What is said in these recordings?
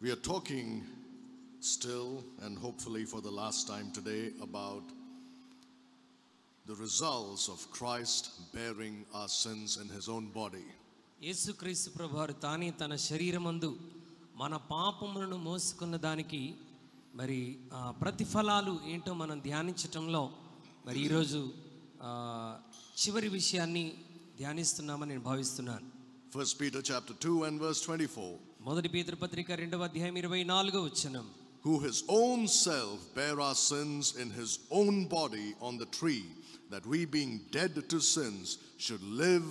We are talking still and hopefully for the last time today about the results of Christ bearing our sins in his own body. యేసుక్రీస్తు ప్రభువారు తానే తన శరీరమందు మన పాపములను మోసుకున్న దానికి మరి ప్రతిఫలాలు ఏంటో మనం ధ్యానించటంలో మరి ఈరోజు చివరి విషయాన్ని ధ్యానిస్తున్నామని నేను భావిస్తున్నాను. 1 Peter chapter 2 and verse 24. మొదటి పేతురు పత్రిక 2వ అధ్యాయం 24వ వచనం. Who his own self bare our sins in his own body on the tree, that we being dead to sins should live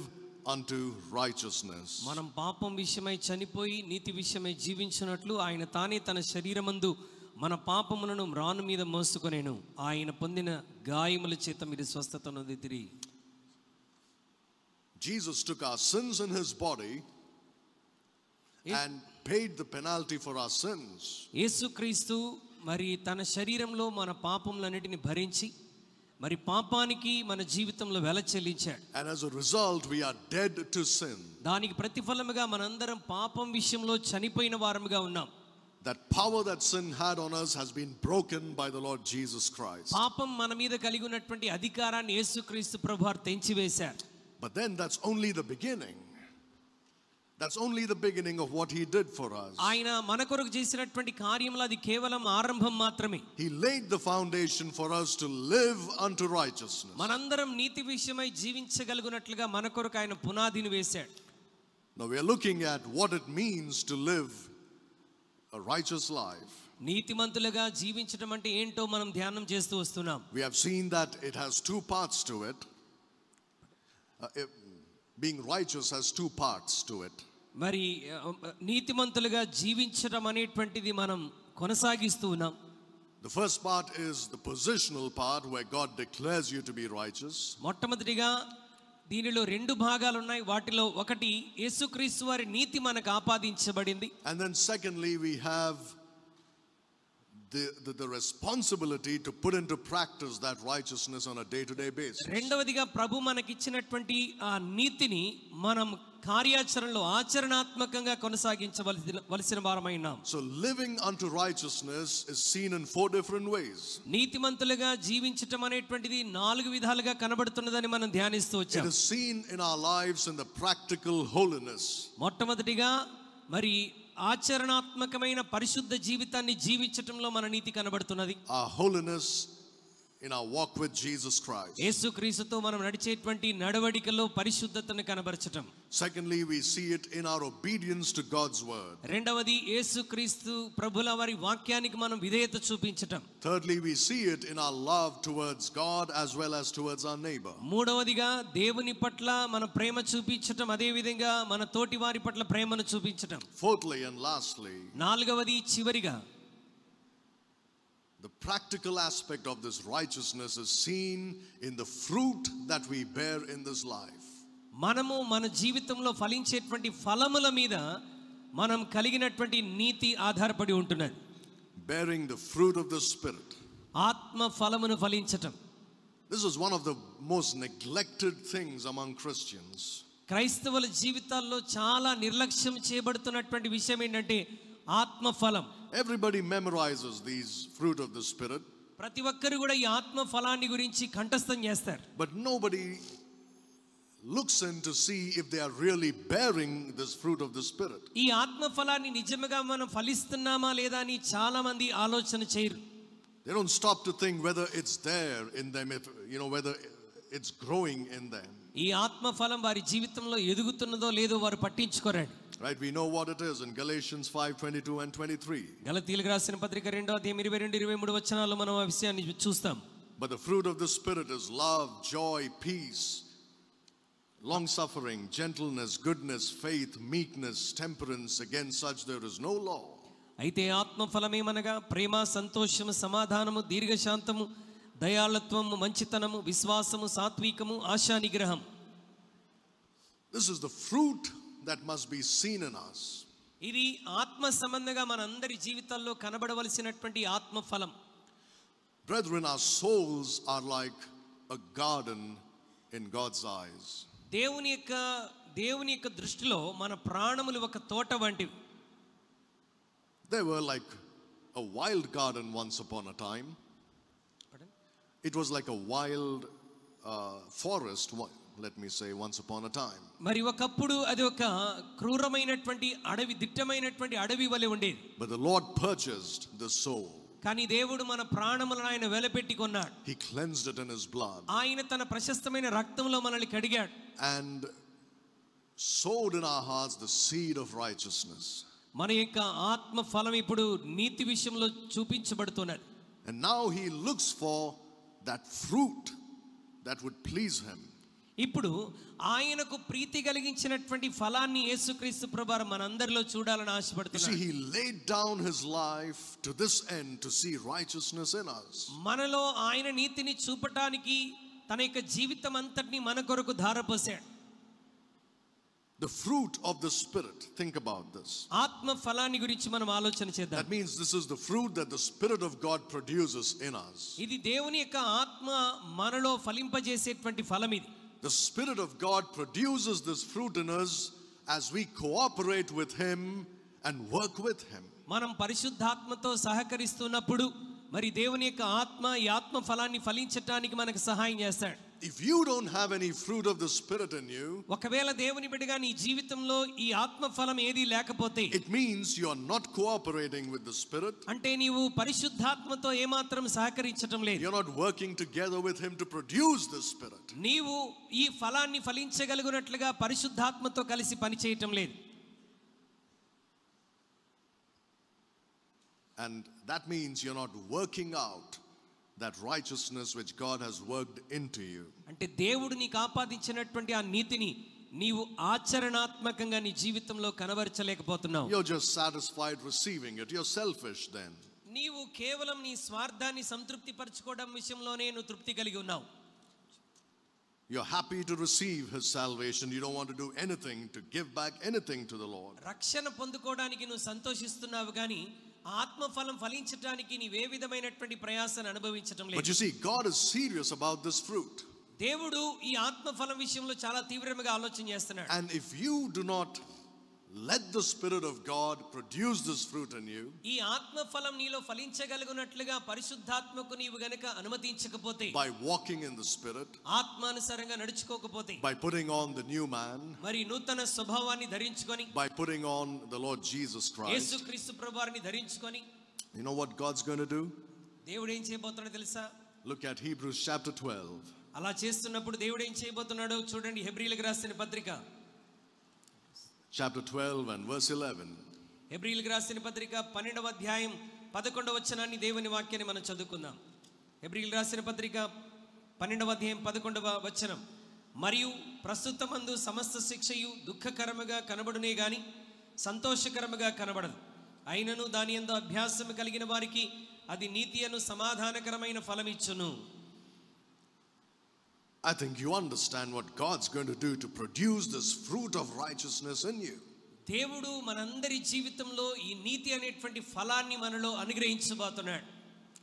unto righteousness. మనం పాపం విషయమై చనిపోయి నీతి విషయమై జీవించినట్లు ఆయన తానే తన శరీరమందు మన పాపములను మ్రాను మీద మోసుకొనెను. ఆయన పొందిన గాయముల చేత మీరు స్వస్థత నొందితిరి. Jesus took our sins in his body and paid the penalty for our sins. యేసుక్రీస్తు మరి తన శరీరంలో మన పాపములన్నిటిని భరించి మరి పాపానికి మన జీవితంలో వెల చెల్లించాడు. And as a result we are dead to sin. దానికి ప్రతిఫలముగా మనందరం పాపం విషయంలో చనిపోయిన వారముగా ఉన్నాం. That power that sin had on us has been broken by the Lord Jesus Christ. పాపం మన మీద కలిగి ఉన్నటువంటి అధికారాన్ని యేసుక్రీస్తు ప్రభువారు తెంచివేశారు. But then that's only the beginning. That's only the beginning of what he did for us. ఆయన మన కొరకు చేసినటువంటి కార్యములు అది కేవలం ఆరంభం మాత్రమే. He laid the foundation for us to live unto righteousness. మనందరం నీతి విషయమై జీవించగలుగునట్లుగా మన కొరకు ఆయన పునాదిని వేశాడు. Now we are looking at what it means to live a righteous life. నీతిమంతులుగా జీవించడం అంటే ఏంటో మనం ధ్యానం చేస్తూ వస్తున్నాం. We have seen that it has two parts to it. Being righteous has two parts to it. మరి నీతిమంతులుగా జీవించడం అనేటువంటిది మనం కొనసాగిస్తూ ఉన్నాం. The first part is the positional part where God declares you to be righteous. మొట్టమొదటిగా దీనిలో రెండు భాగాలు ఉన్నాయి. వాటిలో ఒకటి యేసుక్రీస్తు వారి నీతి మనకు ఆపాదించబడింది. And then secondly we have the responsibility to put into practice that righteousness on a day-to-day basis. రెండవదిగా ప్రభు మనకిచ్చినటువంటి ఆ నీతిని మనం కార్యాచరణలో ఆచరణాత్మకంగా కొనసాగించవలసిన వారమై ఉన్నాం. So living unto righteousness is seen in four different ways. నీతిమంతులుగా జీవించటం అనేటువంటిది 4 విధాలుగా కనబడుతున్నదని మనం ధ్యానిస్తూ వచ్చాం. It is seen in our lives in the practical holiness. మొట్టమొదటిగా మరి ఆచరణాత్మకమైన పరిశుద్ధ జీవితాన్ని జీవించటంలో మన నీతి కనబడుతున్నది. Our holiness in our walk with Jesus Christ. యేసుక్రీస్తుతో మనం నడిచేటువంటి నడవడికలో పరిశుద్ధతను కనబరచటం. Secondly, we see it in our obedience to God's word. రెండవది యేసుక్రీస్తు ప్రభుల వారి వాక్యానికి మనం విధేయత చూపించటం. Thirdly, we see it in our love towards God as well as towards our neighbor. మూడవదిగా దేవుని పట్ల మన ప్రేమ చూపించటం, అదే విధంగా మన తోటి వారి పట్ల ప్రేమను చూపించటం. Fourthly and lastly, నాలుగవది చివరిగా the practical aspect of this righteousness is seen in the fruit that we bear in this life. మనము మన జీవితంలో ఫలించేటువంటి ఫలముల మీద మనం కలిగినటువంటి నీతి ఆధారపడి ఉంటున్నది. Bearing the fruit of the Spirit. ఆత్మ ఫలమును ఫలించటం. This is one of the most neglected things among Christians. క్రైస్తవుల జీవితాల్లో చాలా నిర్లక్ష్యం చేయబడుతున్నటువంటి విషయం ఏంటంటే ఆత్మ ఫలం. Everybody memorizes these fruit of the Spirit. ప్రతి ఒక్కరు కూడా ఈ ఆత్మ ఫలాన్ని గురించి కంఠస్థం చేస్తారు. But nobody looks in to see if they are really bearing this fruit of the Spirit. ఈ ఆత్మ ఫలాన్ని నిజంగా మనం ఫలిస్తున్నామా లేదా అని చాలా మంది ఆలోచన చేయరు. They don't stop to think whether it's there in them, if whether it's growing in them. ఈ ఆత్మ ఫలం వారి జీవితంలో ఎదుగుతున్నదో లేదో వారు పట్టించుకోరండి. Right, we know what it is in Galatians 5:22 and 23. గలతీయులకు రాసిన పత్రిక 2వ అధ్యాయం 22-23 వచనాల్లో మనం ఆ విషయాన్ని చూస్తాం. But the fruit of the Spirit is love, joy, peace, long suffering, gentleness, goodness, faith, meekness, temperance. Against such there is no law. అయితే ఆత్మ ఫలమేమనగా ప్రేమ, సంతోషము, సమాధానము, దీర్ఘశాంతము, దయాళత్వము, మంచితనము, విశ్వాసము, సాత్వికము, ఆశా నిగ్రహం. This is the fruit that must be seen in us. ఇది ఆత్మ సంబంధంగా మనందరి జీవితాల్లో కనబడవలసినటువంటి ఆత్మ ఫలం. Brethren, our souls are like a garden in God's eyes. దేవుని యొక్క దృష్టిలో మన ప్రాణములు ఒక తోట వంటివి. They were like a wild garden once upon a time. It was like a wild forest, let me say, once upon a time. మరి ఒకప్పుడు అది ఒక క్రూరమైనటువంటి అడవి, దిట్టమైనటువంటి అడవి వలె ఉండేది. But the Lord purchased the soul. కానీ దేవుడు మన ప్రాణములను ఆయన వెలపెట్టి కొన్నాడు. He cleansed it in his blood. ఆయన తన ప్రశస్తమైన రక్తంలో మనల్ని కడిగాడు. And sowed in our hearts the seed of righteousness. మన యొక్క ఆత్మ ఫలం ఇప్పుడు నీతి విషయంలో చూపించబడుతున్నది. And now he looks for that fruit that would please him. ఇప్పుడు ఆయనకు ప్రీతి కలిగించినటువంటి ఫలాన్ని యేసుక్రీస్తు ప్రభువారు మనందరిలో చూడాలని ఆశపడుతున్నాడు. See, he laid down his life to this end to see righteousness in us. మనలో ఆయన నీతిని చూపటానికి తన యొక్క జీవితం అంతటిని మన కొరకు ధారపోసాడు. The fruit of the Spirit, think about this. ఆత్మ ఫలాన్ని గురించి మనం ఆలోచన చేద్దాం. That means this is the fruit that the Spirit of God produces in us. ఇది దేవుని యొక్క ఆత్మ మనలో ఫలింపజేసేటువంటి ఫలం ఇది. The Spirit of God produces this fruit in us as we cooperate with him and work with him. మనం పరిశుద్ధాత్మతో సహకరిస్తున్నప్పుడు మరి దేవుని యొక్క ఆత్మ ఈ ఆత్మ ఫలాన్ని ఫలించటానికి మనకు సహాయం చేస్తాడు. If you don't have any fruit of the Spirit in you, ఒకవేళ దేవుని బిడ్డగా నీ జీవితంలో ఈ ఆత్మ ఫలం ఏది లేకపోతే, it means you are not cooperating with the Spirit. అంటే నీవు పరిశుద్ధాత్మతో ఏమాత్రం సహకరించటం లేదు. You're not working together with him to produce the Spirit. నీవు ఈ ఫలాన్ని ఫలించగలిగినట్లుగా పరిశుద్ధాత్మతో కలిసి పనిచేయటం లేదు. And that means you're not working out that righteousness which God has worked into you. అంటే దేవుడు నీకు ఆపాదించినటువంటి ఆ నీతిని నీవు ఆచరణాత్మకంగా నీ జీవితంలో కనబరచలేకపోతున్నావు. You're just satisfied receiving it. You're selfish then. నీవు కేవలం నీ స్వార్థాన్ని సంతృప్తి పరచుకోవడం విషయంలోనే నువ్వు తృప్తి కలిగి ఉన్నావు. You're happy to receive his salvation. You don't want to do anything to give back anything to the Lord. రక్షణ పొందుకోవడానికి నువ్వు సంతోషిస్తున్నావు కానీ ఆత్మ ఫలం ఫలించడానికి నీవే విధమైనటువంటి ప్రయాసాన్ని అనుభవించటం లేదు. But you see, God is serious about this fruit. దేవుడు ఈ ఆత్మ ఫలం విషయంలో చాలా తీవ్రంగా ఆలోచన చేస్తున్నాడు. And if you do not let the Spirit of God produce this fruit in you, ఈ ఆత్మ ఫలం నీలో ఫలించగలుగునట్లుగా పరిశుద్ధాత్మకు నీవు గనుక అనుమతించకపోతే, by walking in the Spirit, ఆత్మానుసారంగా నడుచుకోకపోతే, by putting on the new man, మరి నూతన స్వభావాన్ని ధరించుకొని, by putting on the Lord Jesus Christ, యేసుక్రీస్తు ప్రభువారిని ధరించుకొని, you know what God's going to do? దేవుడు ఏం చేయబోతున్నాడో తెలుసా? Look at Hebrews chapter 12. అలా చేస్తున్నప్పుడు దేవుడు ఏం చేయబోతున్నాడో చూడండి. హెబ్రీయులకు రాసిన పత్రిక Chapter 12 and verse 11. హెబ్రీయులకు రాసిన పత్రిక 12వ అధ్యాయం 11వ వచనాన్ని దేవుని వాక్యాన్ని మనం చదువుకుందాం. హెబ్రీయులకు రాసిన పత్రిక 12వ అధ్యాయం 11వ వచనం. మరియు ప్రస్తుతమందు సమస్త శిక్షయు దుఃఖకరముగా కనబడునే గాని సంతోషకరముగా కనబడదు. అయినను దాని యందు అభ్యాసము కలిగిన వారికి అది నీతి అను సమాధానకరమైన ఫలమిచ్చును. I think you understand what God's going to do to produce this fruit of righteousness in you. దేవుడు మనందరి జీవితంలో ఈ నీతి అనేటువంటి ఫలాన్ని మనలో అనుగ్రహించబోతున్నాడు.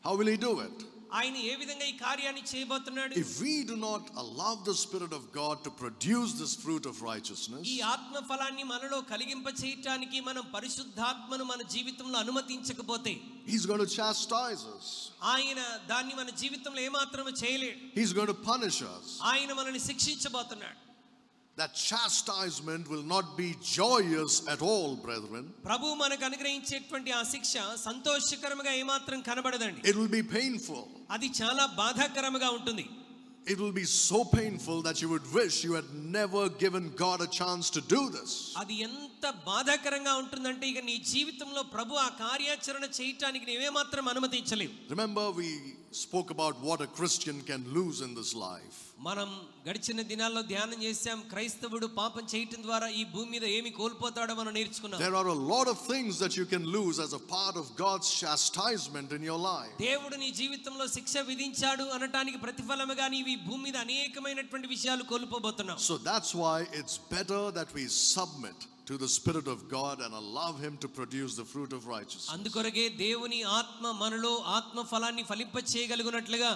How will he do it? ఆయన ఏ విధంగా ఈ కార్యాన్ని చేయబోతున్నాడు? If we do not allow the Spirit of God to produce this fruit of righteousness, ఈ ఆత్మ ఫలాన్ని మనలో కలిగింప చేయటానికి మనం పరిశుద్ధాత్మను మన జీవితంలో అనుమతించకపోతే, he's going to chastise us. ఆయన దాన్ని మన జీవితంలో ఏమాత్రము చేయలేడు. He's going to punish us. ఆయన మనల్ని శిక్షించబోతున్నాడు. That chastisement will not be joyous at all, brethren. ప్రభు మనకు అనుగ్రహించేటువంటి ఆ శిక్ష సంతోషకరముగా ఏమాత్రం కనబడదండి. It will be painful. అది చాలా బాధాకరముగా ఉంటుంది. It will be so painful that you would wish you had never given God a chance to do this. అది ఎంత బాధాకరంగా ఉంటుందంటే ఇక నీ జీవితంలో ప్రభు ఆ కార్యాచరణ చేయటానికి నీవే మాత్రం అనుమతించలేవు. Remember, we spoke about what a Christian can lose in this life. మనం గడిచిన దినాల్లో ధ్యానం చేశాం. క్రైస్తవుడు పాపం చేయటం ద్వారా ఈ భూమి మీద ఏమి కోల్పోతాడో మనం నేర్చుకున్నాం. There are a lot of things that you can lose as a part of God's chastisement in your life. దేవుడు నీ జీవితంలో శిక్ష విధించాడు అనటానికి ప్రతిఫలముగా నీవు ఈ భూమి మీద అనేకమైనటువంటి విషయాలు కోల్పోబోతున్నావు. So that's why it's better that we submit to the Spirit of God and allow Him to produce the fruit of righteousness. అందుకొరకే దేవుని ఆత్మ మనలో ఆత్మ ఫలాన్ని ఫలింప చేయగలుగునట్లుగా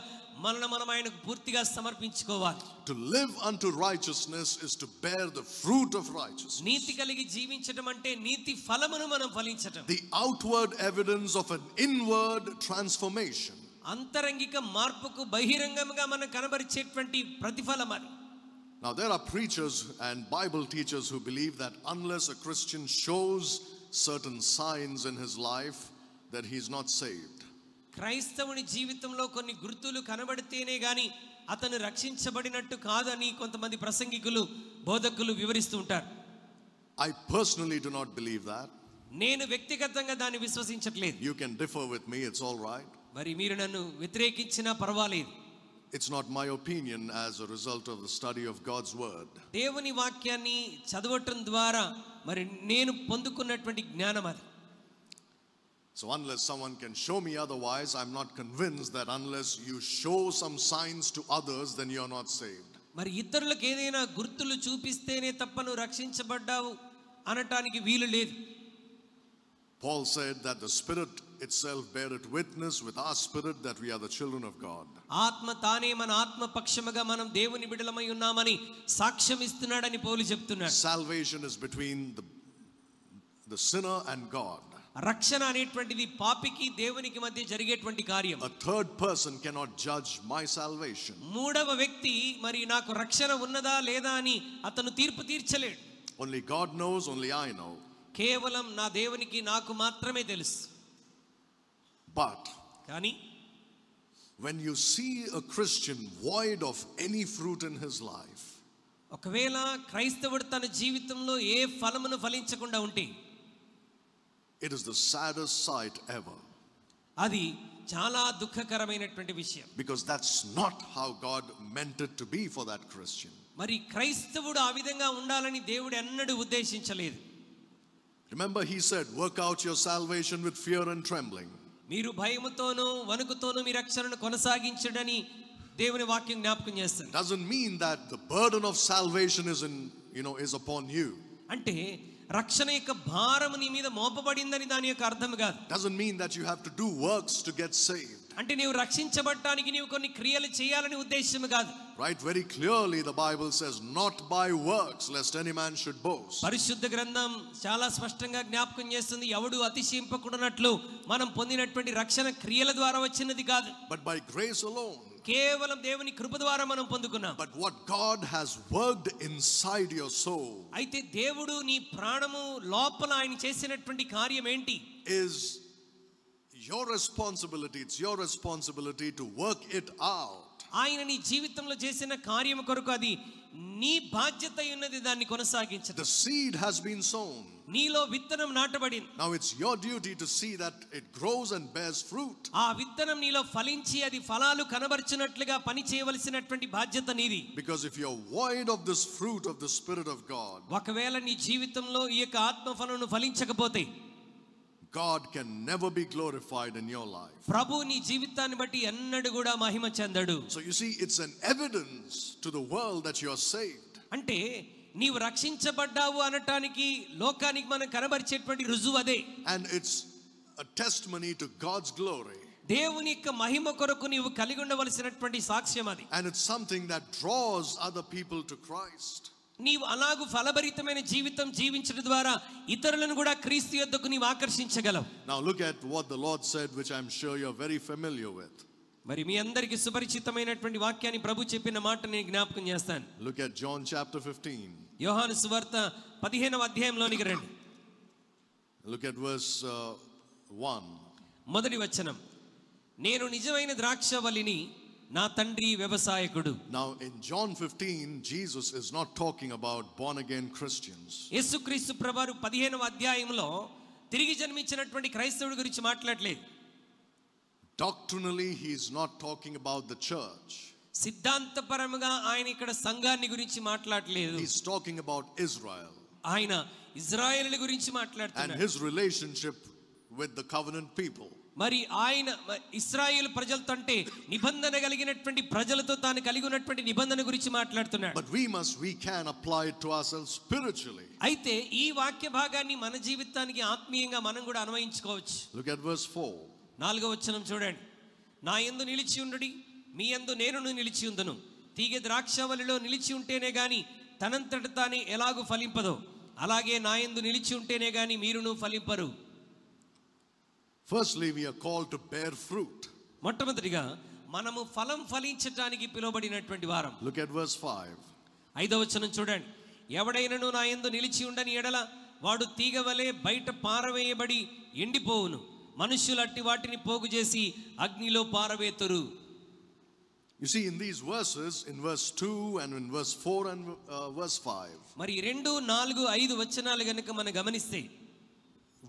మనల్ని మనం ఆయనకు పూర్తిగా సమర్పించుకోవాలి. To live unto righteousness is to bear the fruit of righteousness. నీతి కలిగి జీవించడం అంటే నీతి ఫలమును మనం ఫలించటం. The outward evidence of an inward transformation. అంతరంగిక మార్పుకు బహిరంగంగా మనం కనబరిచేటువంటి ప్రతిఫలం అది. Now there are preachers and Bible teachers who believe that unless a Christian shows certain signs in his life that he is not saved. క్రైస్తవుని జీవితంలో కొన్ని గుర్తులు కనబడితేనే గాని అతను రక్షించబడినట్టు కాదని కొంతమంది ప్రసంగికులు బోధకులు వివరిస్తూ ఉంటారు. I personally do not believe that. నేను వ్యక్తిగతంగా దాన్ని విశ్వసించట్లేదు. You can differ with me, it's all right. మరి మీరు నన్ను వ్యతిరేకించినా పర్వాలేదు. It's not my opinion as a result of the study of God's word. దేవుని వాక్యాన్ని చదవటం ద్వారా మరి నేను పొందుకున్నటువంటి జ్ఞానం అది. So unless someone can show me otherwise, I'm not convinced that unless you show some signs to others, then you're not saved. మరి ఇతరులకు ఏదైనా గుర్తులు చూపిస్తేనే తప్ప నువ్వు రక్షించబడ్డావు అనటానికి వీలు లేదు. Paul said that the Spirit itself beareth witness with our spirit that we are the children of God. ఆత్మ తానే మన ఆత్మ పక్షముగా మనం దేవుని బిడ్డలమై ఉన్నామని సాక్ష్యం ఇస్తున్నాడని పౌలు చెప్తున్నాడు. Salvation is between the sinner and God. రక్షణ అనేటువంటిది పాపికి దేవునికి మధ్య జరిగేటువంటి కార్యం. A third person cannot judge my salvation. మూడవ వ్యక్తి మరి నాకు రక్షణ ఉన్నదా లేదా అని అతను తీర్పు తీర్చలేడు. Only God knows, only I know. కేవలం నా దేవునికి నాకు మాత్రమే తెలుసు. But కానీ when you see a Christian void of any fruit in his life, ఒకవేళ క్రైస్తవుడు తన జీవితంలో ఏ ఫలమును ఫలించకుండా ఉంటే it is the saddest sight ever. అది చాలా దుఃఖకరమైనటువంటి విషయం. Because that's not how God meant it to be for that Christian. మరి క్రైస్తవుడు ఆ విధంగా ఉండాలని దేవుడు ఎన్నడూ ఉద్దేశించలేదు. Remember, he said, work out your salvation with fear and trembling. మీరు భయముతోనూ వణుకుతోనూ మీ రక్షణను కొనసాగించడని దేవుని వాక్యం జ్ఞాపకం చేస్తుంది. Doesn't mean that the burden of salvation is upon you. అంటే రక్షణ యొక్క భారము నీ మీద మోపబడిందని దాని యొక్క అర్థం కాదు. Doesn't mean that you have to do works to get saved. అంటే నీవు రక్షించబడటానికి నీవు కొన్ని క్రియలు చేయాలని ఉద్దేశం కాదు. Right, very clearly the Bible says, not by works lest any man should boast. పరిశుద్ధ గ్రంథం చాలా స్పష్టంగా జ్ఞాపకం చేస్తుంది, ఎవడు అతిశయింపకూడనట్లు మనం పొందినటువంటి రక్షణ క్రియల ద్వారా వచ్చినది కాదు. But by grace alone. కేవలం దేవుని కృప ద్వారా మనం పొందుకున్నాం. But what God has worked inside your soul. అయితే దేవుడు నీ ప్రాణము లోపల ఆయన చేసినటువంటి కార్యం ఏంటి? Is your responsibility. It's your responsibility to work it out. ఆయన నీ జీవితంలో చేసిన కార్యం కొరకు అది నీ బాధ్యత ఉన్నది, దాన్ని కొనసాగించడం. The seed has been sown. నీలో విత్తనం నాటబడింది. Now it's your duty to see that it grows and bears fruit. ఆ విత్తనం నీలో ఫలించి అది ఫలాలు కనబర్చునట్లుగా పని చేయవలసినటువంటి బాధ్యత నీది. Because if you're void of this fruit of the Spirit of God, ఒకవేళ నీ జీవితంలో ఈ యొక్క ఆత్మ ఫలమును ఫలించకపోతే God can never be glorified in your life. ప్రభు నీ జీవితాన్ని బట్టి ఎన్నడూ కూడా మహిమ చెందడు. So you see, it's an evidence to the world that you are saved. అంటే నీవు రక్షించబడ్డావు అనటానికి లోకానికి మనం కనబరిచేటువంటి రుజువు అదే. And it's a testimony to God's glory. దేవుని యొక్క మహిమ కొరకు నీవు కలిగి ఉండవలసినటువంటి సాక్ష్యం అది. And it's something that draws other people to Christ. నీవు అలాగు ఫలభరితమైన జీవితం జీవించడం ద్వారా ఇతరులను కూడా క్రీస్తు యొద్దకు నీవు ఆకర్షించగలవు. Now look at what the Lord said, which I'm sure you're very familiar with. మరి మీ అందరికీ సుపరిచితమైనటువంటి వాక్యాన్ని ప్రభు చెప్పిన మాట నేను జ్ఞాపకం చేస్తాను. Look at John chapter 15. యోహాను సువార్త 15వ అధ్యాయంలోనికి రండి. Look at verse 1. మొదటి వచనం, నేను నిజమైన ద్రాక్షవల్లిని, నా తండ్రి వ్యవసాయకుడు. Now in John 15, Jesus is not talking about born again Christians. యేసుక్రీస్తు ప్రభువు 15వ అధ్యాయంలో తిరిగి జన్మించినటువంటి క్రైస్తవుడి గురించి మాట్లాడలేదు. Doctrinally, he is not talking about the church. సిద్ధాంతపరముగా ఆయన ఇక్కడ సంఘాన్ని గురించి మాట్లాడలేదు. He's talking about Israel. ఆయన ఇజ్రాయేలు గురించి And మాట్లాడుతున్నాడు. his relationship with the covenant people. మరి ఆయన ఇశ్రాయేలు ప్రజలతో అంటే నిబంధన కలిగినటువంటి ప్రజలతో తాను కలిగి ఉన్నటువంటి నిబంధన గురించి మాట్లాడుతున్నాడు. But we can apply it to ourselves spiritually. అయితే ఈ వాక్య భాగాన్ని మన జీవితానికి ఆత్మీయంగా మనం కూడా అన్వయించుకోవచ్చు. Look at verse 4. 4వ వచనం చూడండి. నా యందు నిలిచి ఉండుడి, మీ యందు నేనును నిలిచి ఉందును. తీగె ద్రాక్షవల్లిలో నిలిచి ఉంటేనే గాని తనంతట తానే ఎలాగూ ఫలింపదో, అలాగే నా యందు నిలిచి ఉంటేనే గాని మీరును ఫలింపరు. Firstly, we are called to bear fruit. మొట్టమొదటిగా మనము ఫలం ఫలించడానికి పిలువబడినటువంటి వారం. Look at verse 5. 5వ వచనం చూడండి. ఎవడైనను నా యందు నిలిచి ఉండని ఎడల వాడు తీగవలే బయట పారవేయబడి ఎండిపోవును, మనుష్యులు అట్టి వాటిని పోగు చేసి అగ్నిలో పారవేతురు. You see, in these verses, in verse 2 and in verse 4 and verse 5, మరి 2, 4, 5 వచనాలు గనుక మనం గమనిస్తే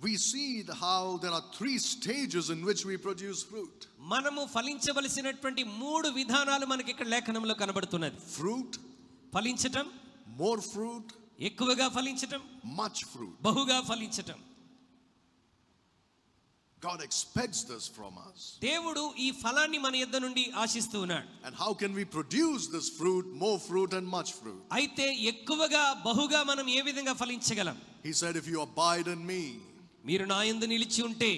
we see how there are 3 stages in which we produce fruit. మనము ఫలించవలసినటువంటి 3 విధానాలు మనకి ఇక్కడ లేఖనంలో కనబడుతున్నది. Fruit, ఫలించటం, more fruit, ఎక్కువగా ఫలించటం, much fruit. బహుగా ఫలించటం. God expects this from us. దేవుడు ఈ ఫలాన్ని మన యొద్ద నుండి ఆశిస్తూ ఉన్నాడు. And how can we produce this fruit, more fruit and much fruit? అయితే ఎక్కువగా బహుగా మనం ఏ విధంగా ఫలించగలం? He said, if you abide in me, మీరు నా యందు నిలిచి ఉంటే,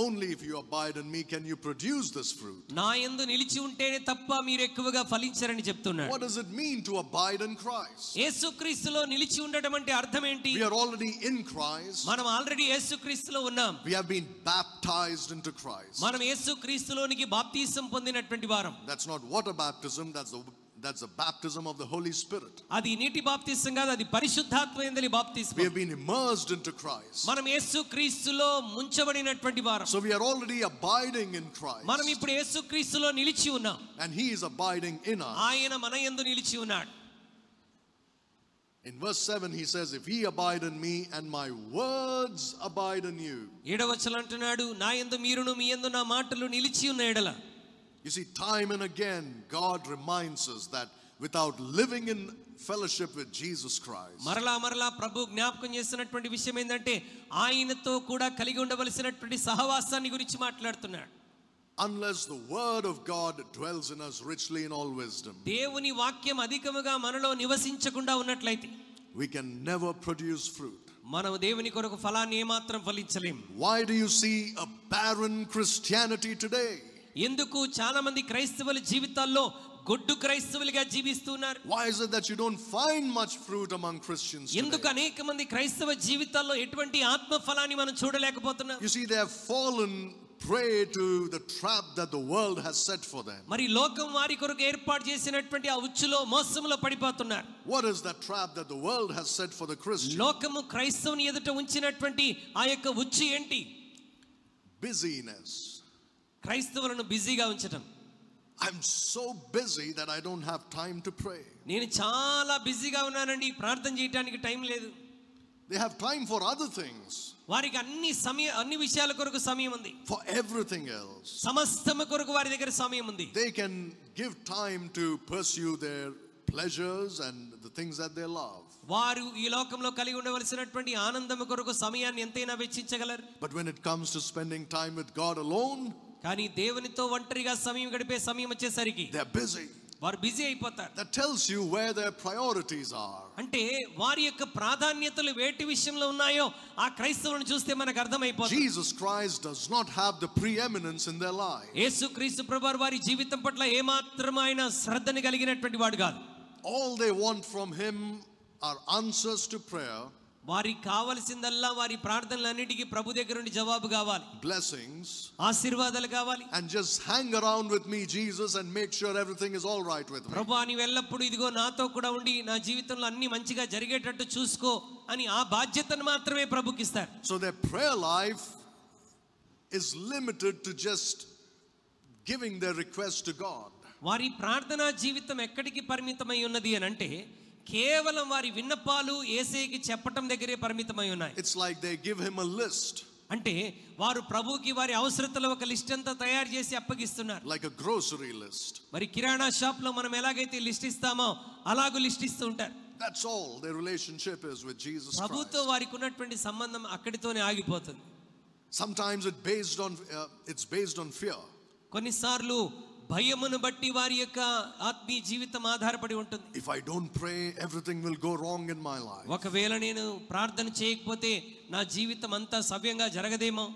only if you abide in me can you produce this fruit. నా యందు నిలిచి ఉంటేనే తప్ప మీరు ఎక్కువగా ఫలించరని చెప్తున్నాడు. What does it mean to abide in Christ? యేసుక్రీస్తులో నిలిచి ఉండడం అంటే అర్థం ఏంటి? We are already in Christ. మనం ఆల్రెడీ యేసుక్రీస్తులో ఉన్నాం. We have been baptized into Christ. మనం యేసుక్రీస్తులోనికి బాప్తిసం పొందినటువంటి వారం. That's not water baptism, that's the baptism of the Holy Spirit. అది నీటి బాప్తిసం కాదు, అది పరిశుద్ధాత్మ యందలి బాప్తిసం. We have been immersed into Christ. మనం యేసుక్రీస్తులో ముంచబడినటువంటి వారం. So we are already abiding in Christ. మనం ఇప్పుడు యేసుక్రీస్తులో నిలిచి ఉన్నాం. And he is abiding in us. ఆయన మన యందు నిలిచి ఉన్నాడు. In verse 7 he says, if ye abide in me and my words abide in you. 7వ వచనం అంటున్నాడు, నా యందు మీరును మీ యందు నా మాటలు నిలిచి ఉన్న ఎడల. You see, time and again God reminds us that without living in fellowship with Jesus Christ, మరలా ప్రభు జ్ఞాపకం చేస్తున్నటువంటి విషయం ఏంటంటే ఆయనతో కూడా కలిగి ఉండవలసినటువంటి సహవాసాన్ని గురించి మాట్లాడుతున్నాడు. unless the word of God dwells in us richly in all wisdom, దేవుని వాక్యం అధికముగా మనలో నివసించకుండా ఉన్నట్లయితే we can never produce fruit. మనం దేవుని కొరకు ఫలాన్ని ఏమాత్రం ఫలించలేం. Why do you see a barren Christianity today? ఎందుకు చాలా మంది క్రైస్తవుల జీవితాల్లో గొడ్డు క్రైస్తవులుగా జీవిస్తున్నారు? Why is it that you don't find much fruit among Christians today? ఎందుకు అనేక మంది క్రైస్తవ జీవితాల్లో ఎటువంటి ఆత్మ ఫలాన్ని మనం చూడలేకపోతున్నాం? You see, they have fallen prey to the trap that the world has set for them. మరి లోకం వారి కొరకు ఏర్పాటు చేసినటువంటి ఆ ఉచ్చులో మోసములో పడిపోతున్నారు. What is that trap that the world has set for the Christian? లోకము క్రైస్తవుని ఎదుట ఉంచినటువంటి ఆ యొక్క ఉచ్చు ఏంటి? Busyness. క్రైస్తవులను బిజీగా ఉంచటం. I'm so busy that I don't have time to pray. నేను చాలా బిజీగా ఉన్నానండి, ప్రార్థన చేయడానికి టైం లేదు. They have time for other things. వారికి అన్ని విషయాల కొరకు సమయం ఉంది. For everything else. సమస్తము కొరకు వారి దగ్గర సమయం ఉంది. They can give time to pursue their pleasures and the things that they love. వారు ఈ లోకంలో కలిగి ఉండవలసినటువంటి ఆనందము కొరకు సమయాన్ని ఎంతైనా వెచ్చించగలరు. But when it comes to spending time with God alone, కానీ దేవునితో ఒంటరిగా సమయం గడిపే సమయం వచ్చేసరికి they are busy. వారు బిజీ అయిపోతారు. That tells you where their priorities are. అంటే వారి యొక్క ప్రాధాన్యతలు వేటి విషయంలో ఉన్నాయో ఆ క్రైస్తవులను చూస్తే మనకు అర్థమైపోతుంది. Jesus Christ does not have the preeminence in their life. యేసుక్రీస్తు ప్రభువారు వారి జీవితం పట్ల ఏమాత్రం ఆయన శ్రద్ధని కలిగినటువంటి వాడు కాదు. All they want from him are answers to prayer, వారికి కావాల్సిందల్లా వారి ప్రార్థనలన్నిటికీ ప్రభు దగ్గర నుండి జవాబు కావాలి, blessings, ఆశీర్వాదాలు కావాలి. and just hang around with me, Jesus, and make sure everything is all right with me. ప్రభువా నీవు ఎల్లప్పుడూ ఇదిగో నాతో కూడా ఉండి నా జీవితంలో అన్ని మంచిగా జరిగేటట్టు చూసుకో అని ఆ బాధ్యతను మాత్రమే ప్రభుకి ఇస్తారు. So their prayer life is limited to just giving their request to God. వారి ప్రార్థనా జీవితం ఎక్కడికి పరిమితమై ఉన్నది అని అంటే కేవలం వారి విన్నపాలు యేసయ్యకి చెప్పటం దగ్గరే పరిమితమై ఉన్నాయి. It's like they give him a list. అంటే వారు ప్రభువుకి వారి అవసరతల ఒక లిస్ట్ అంతా తయారు చేసి అప్పగిస్తున్నారు. Like a grocery list. మరి కిరాణా షాప్ లో మనం ఎలాగైతే లిస్ట్ ఇస్తామో అలాగూ లిస్ట్ ఇస్తూ ఉంటారు. That's all their relationship is with Jesus Christ. ప్రభుతో వారికి ఉన్నటువంటి సంబంధం అక్కడితోనే ఆగిపోతుంది. Sometimes it's based on fear. కొన్నిసార్లు భయమును బట్టి వారి యొక్క ఆత్మీయ జీవితం ఆధారపడి ఉంటుంది. If I don't pray, everything will go wrong in my life. ఒకవేళ నేను ప్రార్థన చేయకపోతే నా జీవితం అంతా సవ్యంగా జరగదేమో.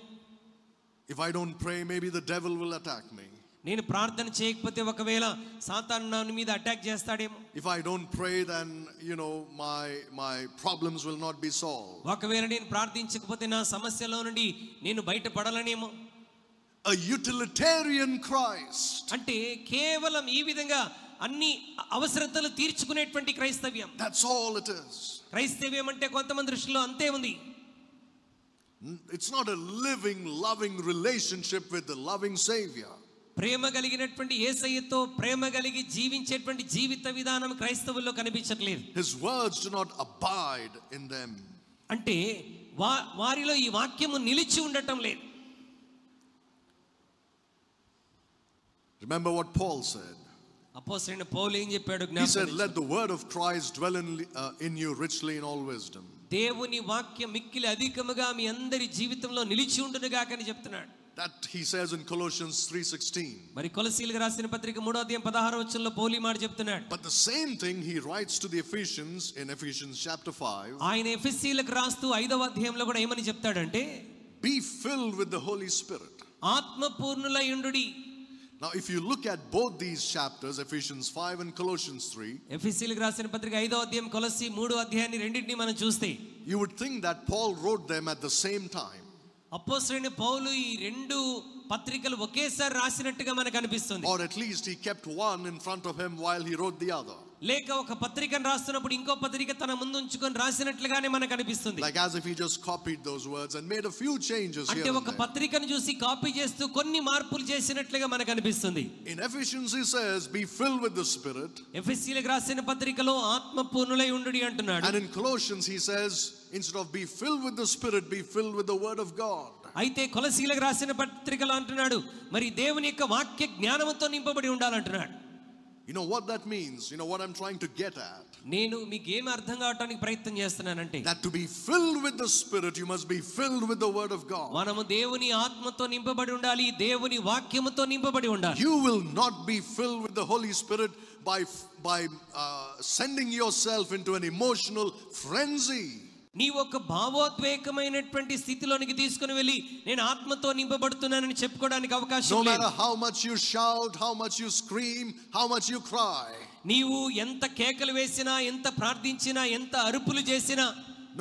If I don't pray, maybe the devil will attack me. నేను ప్రార్థన చేయకపోతే ఒకవేళ సాతాను నా మీద అటాక్ చేస్తాడేమో. If I don't pray, then my problems will not be solved. ఒకవేళ నేను ప్రార్థించకపోతే నా సమస్యలో నుండి నేను బయటపడలేనేమో. A utilitarian Christ. అంటే కేవలం ఈ విధంగా అన్ని అవసరతలు తీర్చుకునేటువంటి క్రైస్తవ్యం. That's all it is. క్రైస్తవ్యం అంటే కొంతమంది దృష్టిలో అంతే ఉంది. It's not a living, loving relationship with the loving Savior. ప్రేమ కలిగినటువంటి యేసయ్యతో ప్రేమ కలిగి జీవించేటువంటి జీవిత విధానం క్రైస్తవుల్లో కనిపించట్లేదు. His words do not abide in them. అంటే వారిలో ఈ వాక్యము నిలిచి ఉండటం లేదు. Remember what Paul said. అపోస్తలుడైన పౌలు ఏం చెప్పాడు? He said, let the word of Christ dwell in you richly in all wisdom. దేవుని వాక్యం మిక్కిలి అధికముగా మీ అందరి జీవితంలో నిలిచి ఉండును గాక అని చెప్తున్నాడు. That he says in Colossians 3:16. మరి కొలస్సీయులకు రాసిన పత్రిక 3వ అధ్యాయం 16వ వచనంలో పౌలు ఈ మాట చెప్తున్నాడు. But the same thing he writes to the Ephesians in Ephesians chapter 5. ఆయన ఎఫెసీయులకు రాస్తూ 5వ అధ్యాయంలో కూడా ఏమని చెప్తాడంటే, be filled with the Holy Spirit. ఆత్మ పూర్ణులై ఉండుడి. Now if you look at both these chapters, Ephesians 5 and Colossians 3, ఎఫెసీయులకు రాసిన పత్రిక 5వ అధ్యాయం కొలస్సీ 3వ అధ్యాయాన్ని రెండింటిని మనం చూస్తే, you would think that Paul wrote them at the same time. అపోస్తలుడైన పౌలు ఈ రెండు పత్రికలు ఒకేసారి రాసినట్టుగా మనకు అనిపిస్తుంది. Or at least he kept one in front of him while he wrote the other. లేక ఒక పత్రికను రాస్తున్నప్పుడు ఇంకో పత్రిక తన ముందు ఉంచుకొని రాసినట్లుగానే మనకు అనిపిస్తుంది. Like as if he just copied those words and made a few changes here. అంటే ఒక పత్రికను చూసి కాపీ చేస్తూ కొన్ని మార్పులు చేసినట్లుగా మనకు అనిపిస్తుంది. In Ephesians he says, be filled with the Spirit. ఎఫెసీయులకు రాసిన పత్రికలో ఆత్మ పూర్ణులై ఉండుడి అంటున్నాడు. And in Colossians he says, instead of be filled with the Spirit, be filled with the word of God. అయితే కొలస్సీయులకు రాసిన పత్రికలో అంటున్నాడు, మరి దేవుని యొక్క వాక్య జ్ఞానంతో నింపబడి ఉండాలంటున్నాడు. You know what that means? You know what I'm trying to get at? నేను మీకు ఏం అర్థం కావడానికి ప్రయత్నం చేస్తున్నానంటే, that to be filled with the Spirit, you must be filled with the word of God. మనము దేవుని ఆత్మతో నింపబడి ఉండాలి, దేవుని వాక్యముతో నింపబడి ఉండాలి. You will not be filled with the Holy Spirit by sending yourself into an emotional frenzy. నీ ఒక భావోద్వేగమైనటువంటి స్థితిలోనికి తీసుకుని వెళ్ళి నేను ఆత్మతో నింపబడుతున్నానని చెప్పుకోవడానికి అవకాశం లేదు. No matter how much you shout, how much you scream, how much you cry. నీవు ఎంత కేకలు వేసినా, ఎంత ప్రార్థించినా, ఎంత అరుపులు చేసినా,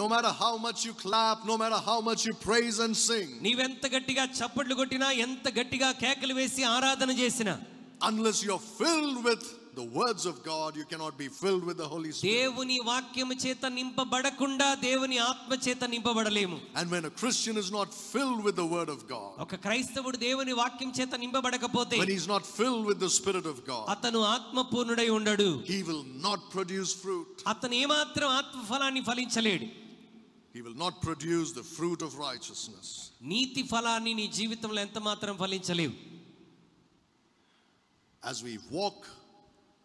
no matter how much you clap, no matter how much you praise and sing, నీవెంత గట్టిగా చప్పట్లు కొట్టినా, ఎంత గట్టిగా కేకలు వేసి ఆరాధన చేసినా, unless you're filled with the words of God, you cannot be filled with the Holy Spirit. దేవుని వాక్యము చేత నింపబడకుండా దేవుని ఆత్మ చేత నింపబడలేము. And when a Christian is not filled with the word of God, ఒక క్రైస్తవుడు దేవుని వాక్యం చేత నింపబడకపోతే, when he's not filled with the Spirit of God, అతను ఆత్మ పూర్ణుడై ఉండడు. he will not produce fruit. అతను ఏమాత్రం ఆత్మ ఫలాన్ని ఫలించలేడు. He will not produce the fruit of righteousness. నీతి ఫలాన్ని నీ జీవితంలో ఎంత మాత్రం ఫలించలేవు. As we walk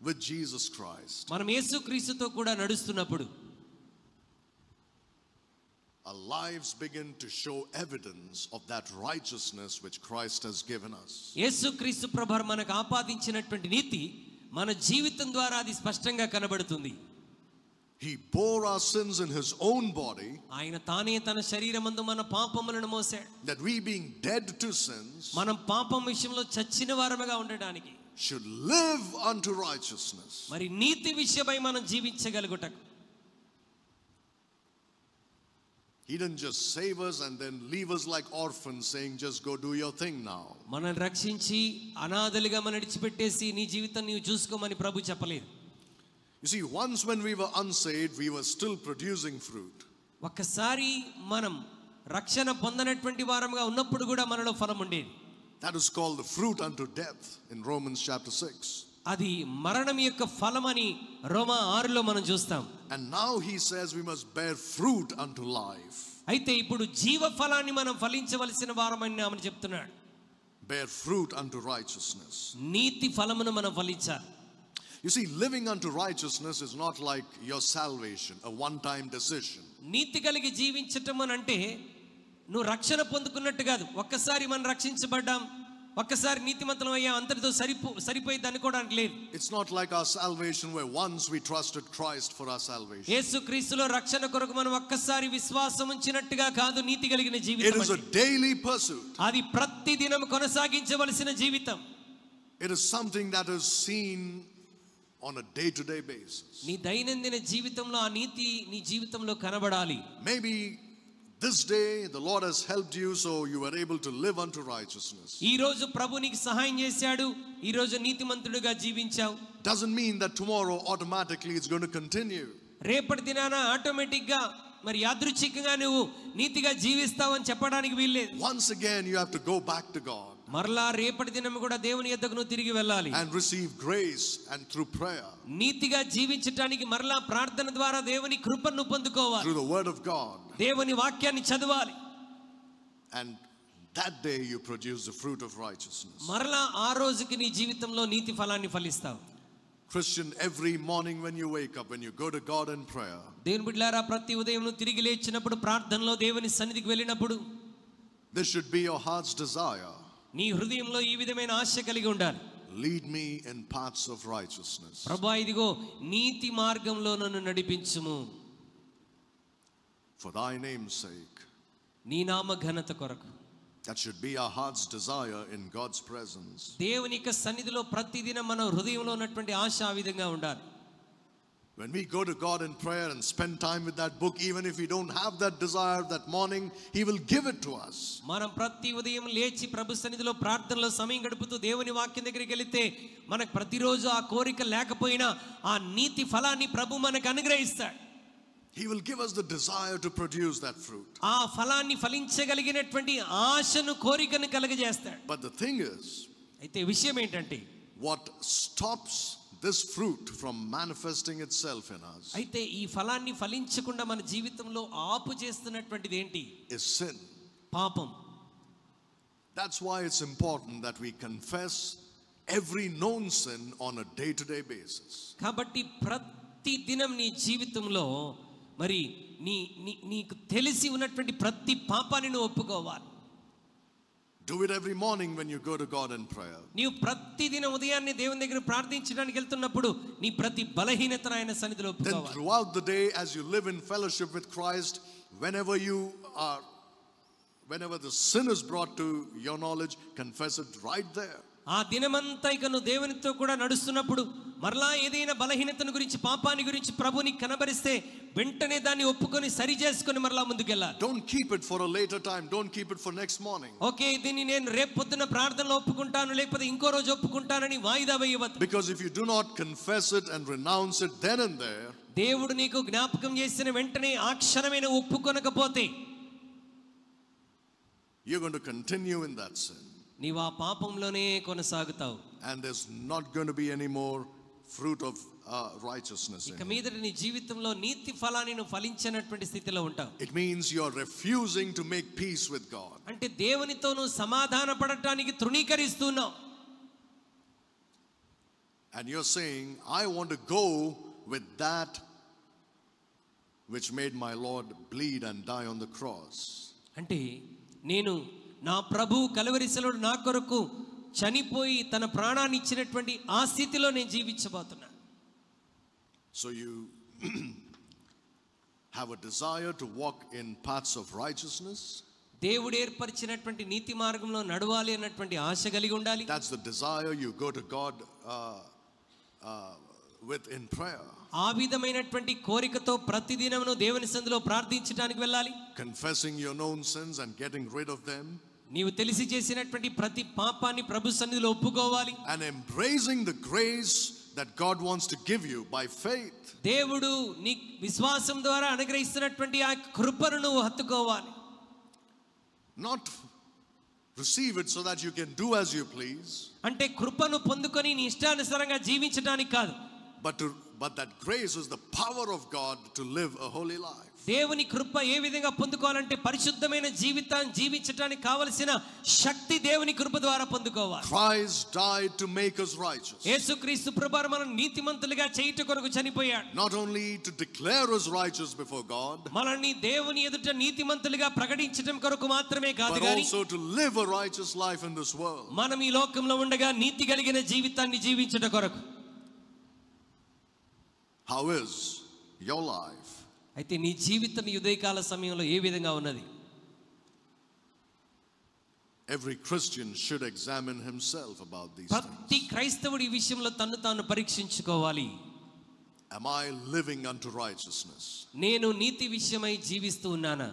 with Jesus Christ, మనం యేసుక్రీస్తుతో కూడా నడుస్తున్నప్పుడు our lives begin to show evidence of that righteousness which Christ has given us. యేసుక్రీస్తు ప్రభువు మనకు ఆపాదించినటువంటి నీతి మన జీవితం ద్వారా అది స్పష్టంగా కనబడుతుంది. He bore our sins in his own body, ఆయన తానే తన శరీరమందు మన పాపములను మోసాడు. that we being dead to sins, మనం పాపం విషయంలో చచ్చిన వారముగా ఉండడానికి, should live unto righteousness. మరి నీతి విషయమై మనం జీవించగలుగుటకు. He didn't just save us and then leave us like orphans saying just go do your thing now. మనల్ని రక్షించి అనాథలుగా మనం విడిచిపెట్టేసి నీ జీవితం నీవు చూసుకోమని ప్రభు చెప్పలేదు. You see, once when we were unsaved, we were still producing fruit. ఒక్కసారి మనం రక్షణ పొందనటువంటి వారముగా ఉన్నప్పుడు కూడా మనలో ఫలం ఉండేది. That is called the fruit unto death in Romans chapter 6. అది మరణం యొక్క ఫలమని రోమా 6లో మనం చూస్తాం. And now he says we must bear fruit unto life. అయితే ఇప్పుడు జీవ ఫలాన్ని మనం ఫలించవలసిన వారమని ఆయన చెప్తున్నాడు. Bear fruit unto righteousness. నీతి ఫలమును మనం ఫలించాలి. You see, living unto righteousness is not like your salvation, a one-time decision. నీతి కలిగి జీవించటం అని అంటే నువ్వు రక్షణ పొందుకున్నట్టు కాదు. ఒక్కసారి మనం రక్షించబడ్డాం, ఒక్కసారి నీతిమంతులం అయ్యాం, అంతటితో సరిపోయింది అనుకోవడానికి లేదు. It's not like our salvation where once we trusted Christ for our salvation. యేసుక్రీస్తులో రక్షణ కొరకు మనం ఒక్కసారి విశ్వాసం ఉంచినట్టుగా కాదు నీతి కలిగిన జీవితం. It is a daily pursuit. అది ప్రతి దినం కొనసాగించవలసిన జీవితం. It is something that is seen on a day-to-day basis. నీ దైనందిన జీవితంలో ఆ నీతి నీ జీవితంలో కనబడాలి. Maybe this day the Lord has helped you so you are able to live unto righteousness. ఈ రోజు ప్రభు నీకు సహాయం చేశాడు, ఈ రోజు నీతిమంతుడిగా జీవించావు. Doesn't mean that tomorrow automatically it's going to continue. రేపటి దినాన ఆటోమేటిక్ గా మరి యాదృచ్ఛికంగా నువ్వు నీతిగా జీవిస్తావని చెప్పడానికి వీల్లేదు. Once again you have to go back to God. మరలా రేపటి దినం కూడా దేవుని యొద్దకు నువ్వు తిరిగి వెళ్ళాలి. And receive grace and through prayer. నీతిగా జీవించడానికి మరలా ప్రార్థన ద్వారా దేవుని కృపను పొందుకోవాలి. Through the word of God. దేవుని వాక్యాన్ని చదవాలి. And that day you produce the fruit of righteousness. మరలా ఆ రోజుకి నీ జీవితంలో నీతి ఫలాన్ని ఫలిస్తావు. Christian, every morning when you wake up, when you go to God in prayer, దేవుని బిడ్డలారా ప్రతి ఉదయం నువ్వు తిరిగి లేచినప్పుడు ప్రార్థనలో దేవుని సన్నిధికి వెళ్ళినప్పుడు this should be your heart's desire. నీ హృదయంలో ఈ విధమైన ఆశ కలిగి ఉండాలి. Lead me in paths of righteousness. ప్రభువా ఇదిగో నీతి మార్గంలో నన్ను నడిపించుము. For thy name's sake. నీ నామ ఘనత కొరకు. That should be our heart's desire in God's presence. దేవుని యొక్క సన్నిధిలో ప్రతిదినం మన హృదయంలో ఉన్నటువంటి ఆశ ఆ విధంగా ఉండాలి. When we go to God in prayer and spend time with that book, even if we don't have that desire that morning, He will give it to us. మనం ప్రతి ఉదయం లేచి ప్రభు సన్నిధిలో ప్రార్థనలో సమయం గడుపుతూ దేవుని వాక్యం దగ్గరికి వెళితే మనకు ప్రతిరోజు ఆ కోరిక లేకపోయినా ఆ నీతి ఫలాన్ని ప్రభు మనకు అనుగ్రహిస్తాడు. He will give us the desire to produce that fruit. ఆ ఫలాన్ని ఫలించగలిగినటువంటి ఆశను కోరికను కలుగజేస్తాడు. But the thing is, అయితే విషయం ఏంటంటే what stops this fruit from manifesting itself in us అయితే ఈ ఫలాన్ని ఫలించకుండా మన జీవితంలో ఆపు చేస్తున్నటువంటిది ఏంటి? is sin. పాపం. That's why it's important that we confess every known sin on a day-to-day basis. కాబట్టి ప్రతి దినం నీ జీవితంలో మరి నీకు తెలిసి ఉన్నటువంటి ప్రతి పాపాన్ని నువ్వు ఒప్పుకోవాలి. Do it every morning when you go to God in prayer. నీవు ప్రతి దినం ఉదయాన్నే దేవుని దగ్గర ప్రార్థించడానికి వెళ్తున్నప్పుడు నీ ప్రతి బలహీనతను ఆయన సన్నిధిలో ఒప్పుకోవాలి. Then throughout the day as you live in fellowship with Christ, whenever the sin is brought to your knowledge, confess it right there. ఆ దినమంతా ఇక నువ్వు దేవునితో కూడా నడుస్తున్నప్పుడు మరలా ఏదైనా బలహీనతను గురించి పాపాన్ని గురించి ప్రభుని కనబరిస్తే వెంటనే దాన్ని ఒప్పుకొని సరి చేసుకొని మరలా ముందుకెళ్ళాలి. Don't keep it for a later time. Don't keep it for next morning. Okay దీన్ని నేను రేపు పొద్దున ప్రార్థనలో ఒప్పుకుంటాను లేకపోతే ఇంకో రోజు ఒప్పుకుంటానని వాయిదా వేయవద్దు. Because if you do not confess it and renounce it then and there, దేవుడు నీకు జ్ఞాపకం చేసిన వెంటనే ఆ క్షణమైన ఒప్పుకొనకపోతే you're going to continue in that sin. నీవు ఆ పాపంలోనే కొనసాగుతావు. And there's not going to be any more fruit of righteousness. ఇక మీదట నీ జీవితంలో నీతి ఫలాన్ని నువ్వు ఫలించనటువంటి స్థితిలో ఉంటావు. It means you're refusing to make peace with God. అంటే దేవునితో నువ్వు సమాధాన పడటానికి తృణీకరిస్తున్నావు. And you're saying, I want to go with that which made my Lord bleed and die on the cross. అంటే నేను నా ప్రభు కలువరిశిలుడు నా కొరకు చనిపోయి తన ప్రాణాన్ని ఇచ్చినటువంటి ఆ స్థితిలో నేను జీవించబోతున్నా. So you have a desire to walk in paths of righteousness. దేవుడు ఏర్పరిచినటువంటి నీతి మార్గంలో నడవాలి అన్నటువంటి ఆశ కలిగి ఉండాలి. That's the desire you go to God with in prayer. ఆ విధమైనటువంటి కోరికతో ప్రతిదినమును దేవుని సన్నిధిలో ప్రార్థించడానికి వెళ్ళాలి. Confessing your known sins and getting rid of them. నీవు తెలిసి చేసినటువంటి ప్రతి పాపాన్ని ప్రభు సన్నిధిలో ఒప్పుకోవాలి. And embracing the grace that God wants to give you by faith. దేవుడు నీ విశ్వాసం ద్వారా అనుగ్రహిస్తున్నటువంటి ఆ కృపను నువ్వు హత్తుకోవాలి. Not receive it so that you can do as you please. అంటే కృపను పొందుకొని నీ ఇష్టానుసారంగా జీవించడానికి కాదు. But that grace is the power of God to live a holy life. దేవుని కృప ఏ విధంగా పొందుకోవాలంటే పరిశుద్ధమైన జీవితాన్ని జీవించడానికి కావలసిన శక్తి దేవుని కృప ద్వారా పొందుకోవాలి. Christ died to make us righteous. యేసుక్రీస్తు ప్రభువు మనల్ని నీతిమంతులుగా చేయుట కొరకు చనిపోయాడు. Not only to declare us righteous before God, మనల్ని దేవుని ఎదుట నీతిమంతులుగా ప్రకటించడం కొరకు మాత్రమే కాదు but గాని also to live a righteous life in this world. మనం ఈ లోకంలో ఉండగా నీతి కలిగిన జీవితాన్ని జీవించుట కొరకు. How is your life? అయితే నీ జీవితం ఈ ఉదయకాల సమయంలో ఏ విధంగా ఉన్నది? Every Christian should examine himself about these ప్రతి things. క్రైస్తవుడు ఈ విషయంలో తన్ను తాను పరీక్షించుకోవాలి. Am I living unto righteousness? నేను నీతి విషయమై జీవిస్తూ ఉన్నానా?